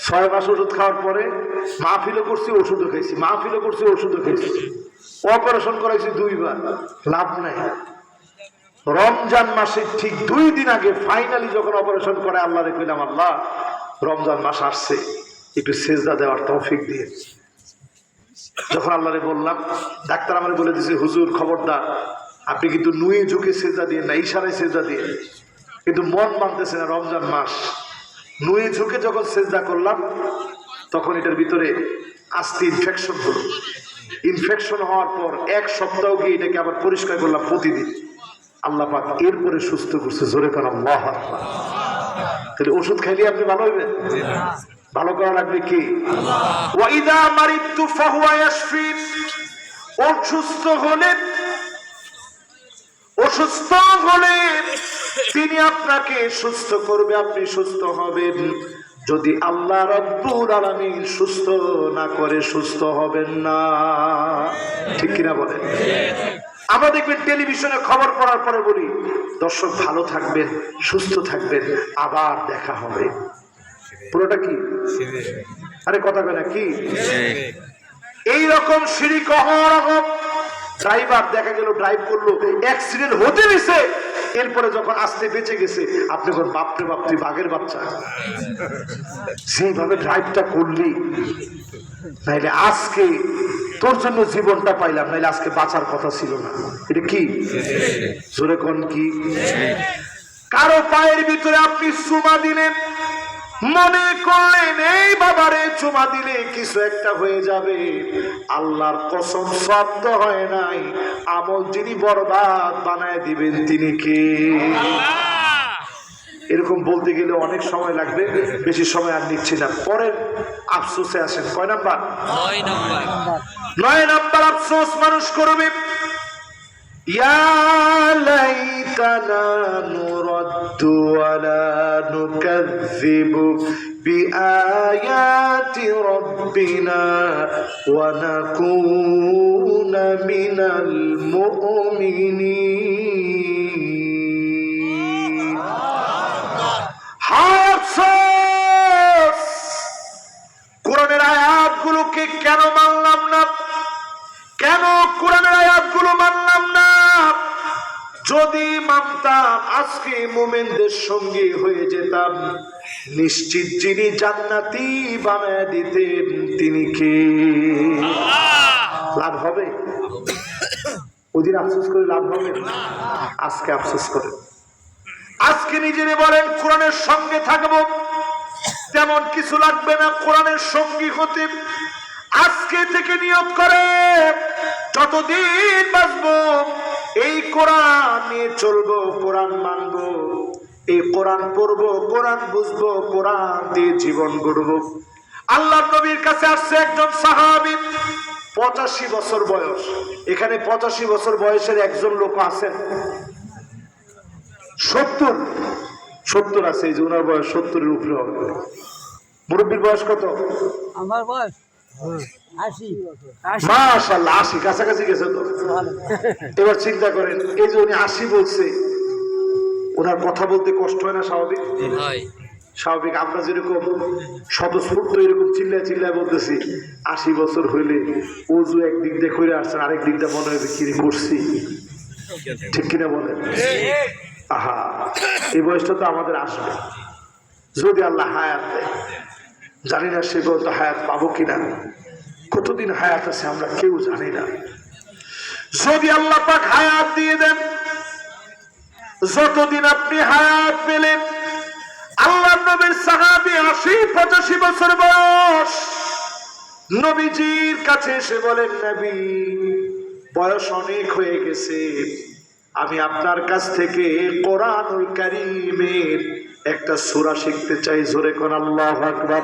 6 মাস ওষুধ খাওয়ার পরে মাহফিলও করছি, ওষুধও খাইছি, মাহফিলও করছি, ওষুধও খাইছি, অপারেশন করাইছি 2 বার, লাভ নাই। রমজান মাসে ঠিক 2 দিন আগে ফাইনালি যখন অপারেশন করে আল্লাহ রে কইলাম, আল্লাহ রমজান মাস আসছে, একটু সেজদা দেওয়ার তৌফিক দিয়ে। যখন আল্লাহরে বললাম, ডাক্তার আমারে বলে দিয়েছে, হুজুর খবরদার, আপনি কিন্তু নুয়ে ঝুঁকে সেজদা দিয়ে না, ইশারায় সেজদা দিয়ে। কিন্তু মন মানতেছে না, রমজান মাস। নুয়ে ঝুঁকে যখন সেজদা করলাম, তখন এটার ভিতরে আস্তে ইনফেকশন হলো। ইনফেকশন হওয়ার পর 1 সপ্তাহ গিয়ে এটাকে আবার পরিষ্কার করলাম প্রতিদিন। আল্লাহ পাক এরপরে সুস্থ করছে। জোরে কান আল্লাহু আকবার। তাহলে ওষুধ খাইলে আপনি ভালো হইবেন? ভালো করা লাগবে কি? ওয়া ইযা মারিদতু ফাহুয়া ইয়াশফিন। অসুস্থ হলে তিনি আপনাকে সুস্থ করবে, আপনি সুস্থ হবেন। যদি আল্লাহ রাব্বুল আলামিন সুস্থ না করে, সুস্থ হবেন না। ঠিক কিনা বলেন? আমরা দেখবেন টেলিভিশনে খবর পড়ার পরে বলি, দর্শক ভালো থাকবেন, সুস্থ থাকবেন, আবার দেখা হবে। পুরোটা কি? আরে কথা কয় না কি? এইরকম শিরিক অহরহ। ড্রাইভার দেখা গেল ড্রাইভ করলো, অ্যাক্সিডেন্ট হতে গেছে, এরপরে যখন আসতে বেঁচে গেছে, আপনি কোন বাপরে বাপ, তুই বাঘের বাচ্চা, সেইভাবে ড্রাইভটা করলি, নাইলে আজকে তোর জন্য জীবনটা পাইলাম, নাইলে আজকে বাঁচার কথা ছিল না। এটা কি? জোরে কোন কি? কারো পায়ের ভিতরে আপনি চুমা দিলেন, মনে করলেন এই বাবারে চুমা দিলে কিছু একটা হয়ে যাবে। আল্লাহর কসম, শব্দ হয় নাই, আমল যিনি বরবাদ বানায় দিবেন তিনি কে? এরকম বলতে গেলে অনেক সময় লাগবে, বেশি সময় আর নিচ্ছি না। পরের আফসোসে আসেন। কয় নাম্বার? 9 নাম্বার আফসোস মানুষ করবে। ইয়া লাইতানা নুরাদ্দু ওয়ালা নুকাযযিবু বিআয়াতি রাব্বিনা ওয়া নাকুনা মিনাল মুমিনিন। আফসোস, কোরআনের আয়াতগুলোকে কেন মানলাম না? কেন কোরআনের আয়াতগুলো মানলাম না? যদি মানতাম আজকে মুমিনদের সঙ্গে হয়ে যেতাম। নিশ্চিত যিনি জান্নাতি বানায় দিতেন তিনি কে? লাভ হবে? ওদিন আফসোস করে লাভ হবে? আজকে আফসোস করে। আজকে নিজেরে বলেন কোরআনের সঙ্গে থাকবো, তেমন কিছু লাগবে না কোরআনের সঙ্গী হতে। আজকে থেকে নিয়ত করে যতদিন বাঁচবো এই কোরআন নিয়ে চলবো, কোরআন মানবো, এই কোরআন পড়বো, কোরআন বুঝবো, কোরআন দিয়ে জীবন গড়বো। আল্লাহর নবীর কাছে আসছে একজন সাহাবী, 85 বছর বয়স। এখানে 85 বছর বয়সের একজন লোক আছেন? 70 আছে। এই যে ওনার বয়স 70-এর উপরে হবে। মুরব্বীর বয়স কত? আমার বয়স 80। মাশাআল্লাহ, 80 কাছাকাছি গেছে তো। এবার চিন্তা করেন, এই যে উনি 80 বলছে, ওনার কথা বলতে কষ্ট হয় না? স্বাভাবিক। স্বাভাবিক। আমরা যেরকম স্বতঃস্ফূর্ত এরকম চিল্লায় বলতেছি, 80 বছর হইলে ওযু একদিক দিয়ে করে আসছেন, আরেক দিক দিয়ে মনে হবে কি করছি। ঠিক কিনা বলেন? আহা, এই বয়সটা তো আমাদের আসবে যদি আল্লাহ হায়াত দেয়। জানি না সে বলতো হায়াত পাবো কিনা, কতদিন হায়াত আছে আমরা কেউ জানি না। যদি আল্লাহ পাক হায়াত দিয়ে দেন, যতদিন আপনি হায়াত পেলেন, আল্লাহ নবীর সাহাবী 80-85 বছর বয়স, নবীজির কাছে এসে বলেন, নবী বয়স অনেক হয়ে গেছে, আমি আপনার কাছ থেকে কোরআনুল কারীমের একটা সূরা শিখতে চাই। জোরে কোন আল্লাহু আকবার।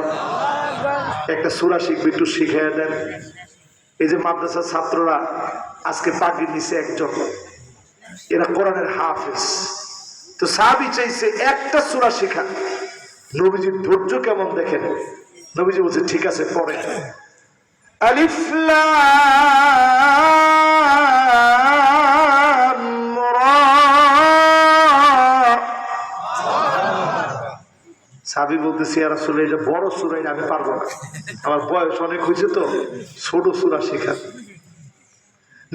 একটা সূরা শিখবে, একটু শিখিয়ে দেন। এই যে মাদ্রাসার ছাত্ররা আজকে পাগড়ি নিছে একজন, এরা কোরআনের হাফেজ। তো সাহাবী চাইছে একটা সূরা শেখা। নবীজির ধৈর্য কেমন দেখেন। নবীজি বলছে ঠিক আছে, পড়ে। আলিফ লাম রা। সাবি বলতেছি আর আসলে এটা বড় সূরা, এটা আমি পারবো না, আমার বয়স অনেক হয়েছে তো, ছোট সূরা শেখা।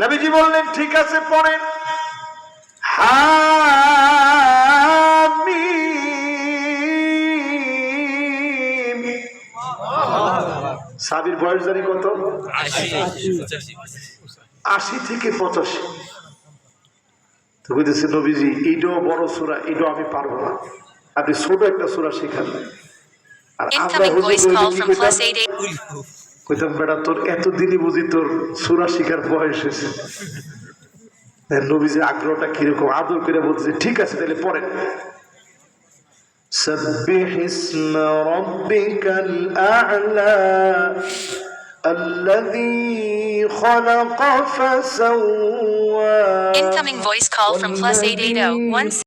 নবীজি বললেন ঠিক আছে পড়েন। হামিম। সাবির বয়স জানি কত? 80 থেকে 85। তো বলতেছে নবীজি এইটাও বড় সূরা, এটাও আমি পারবো না, আপনি ছোট একটা সূরা শেখান। আর আমরা Incoming voice call from +88. কইতাম বেটা তোর এতদিনই বুঝি তোর সূরা শিখার বয়স হয়েছে। নবীজির আগ্রহটা কিরকম, আদর করে বলতেছে ঠিক আছে তাহলে পড়েন। سبح اسم ربك الأعلى الذي خلق فسوى Incoming voice call from +880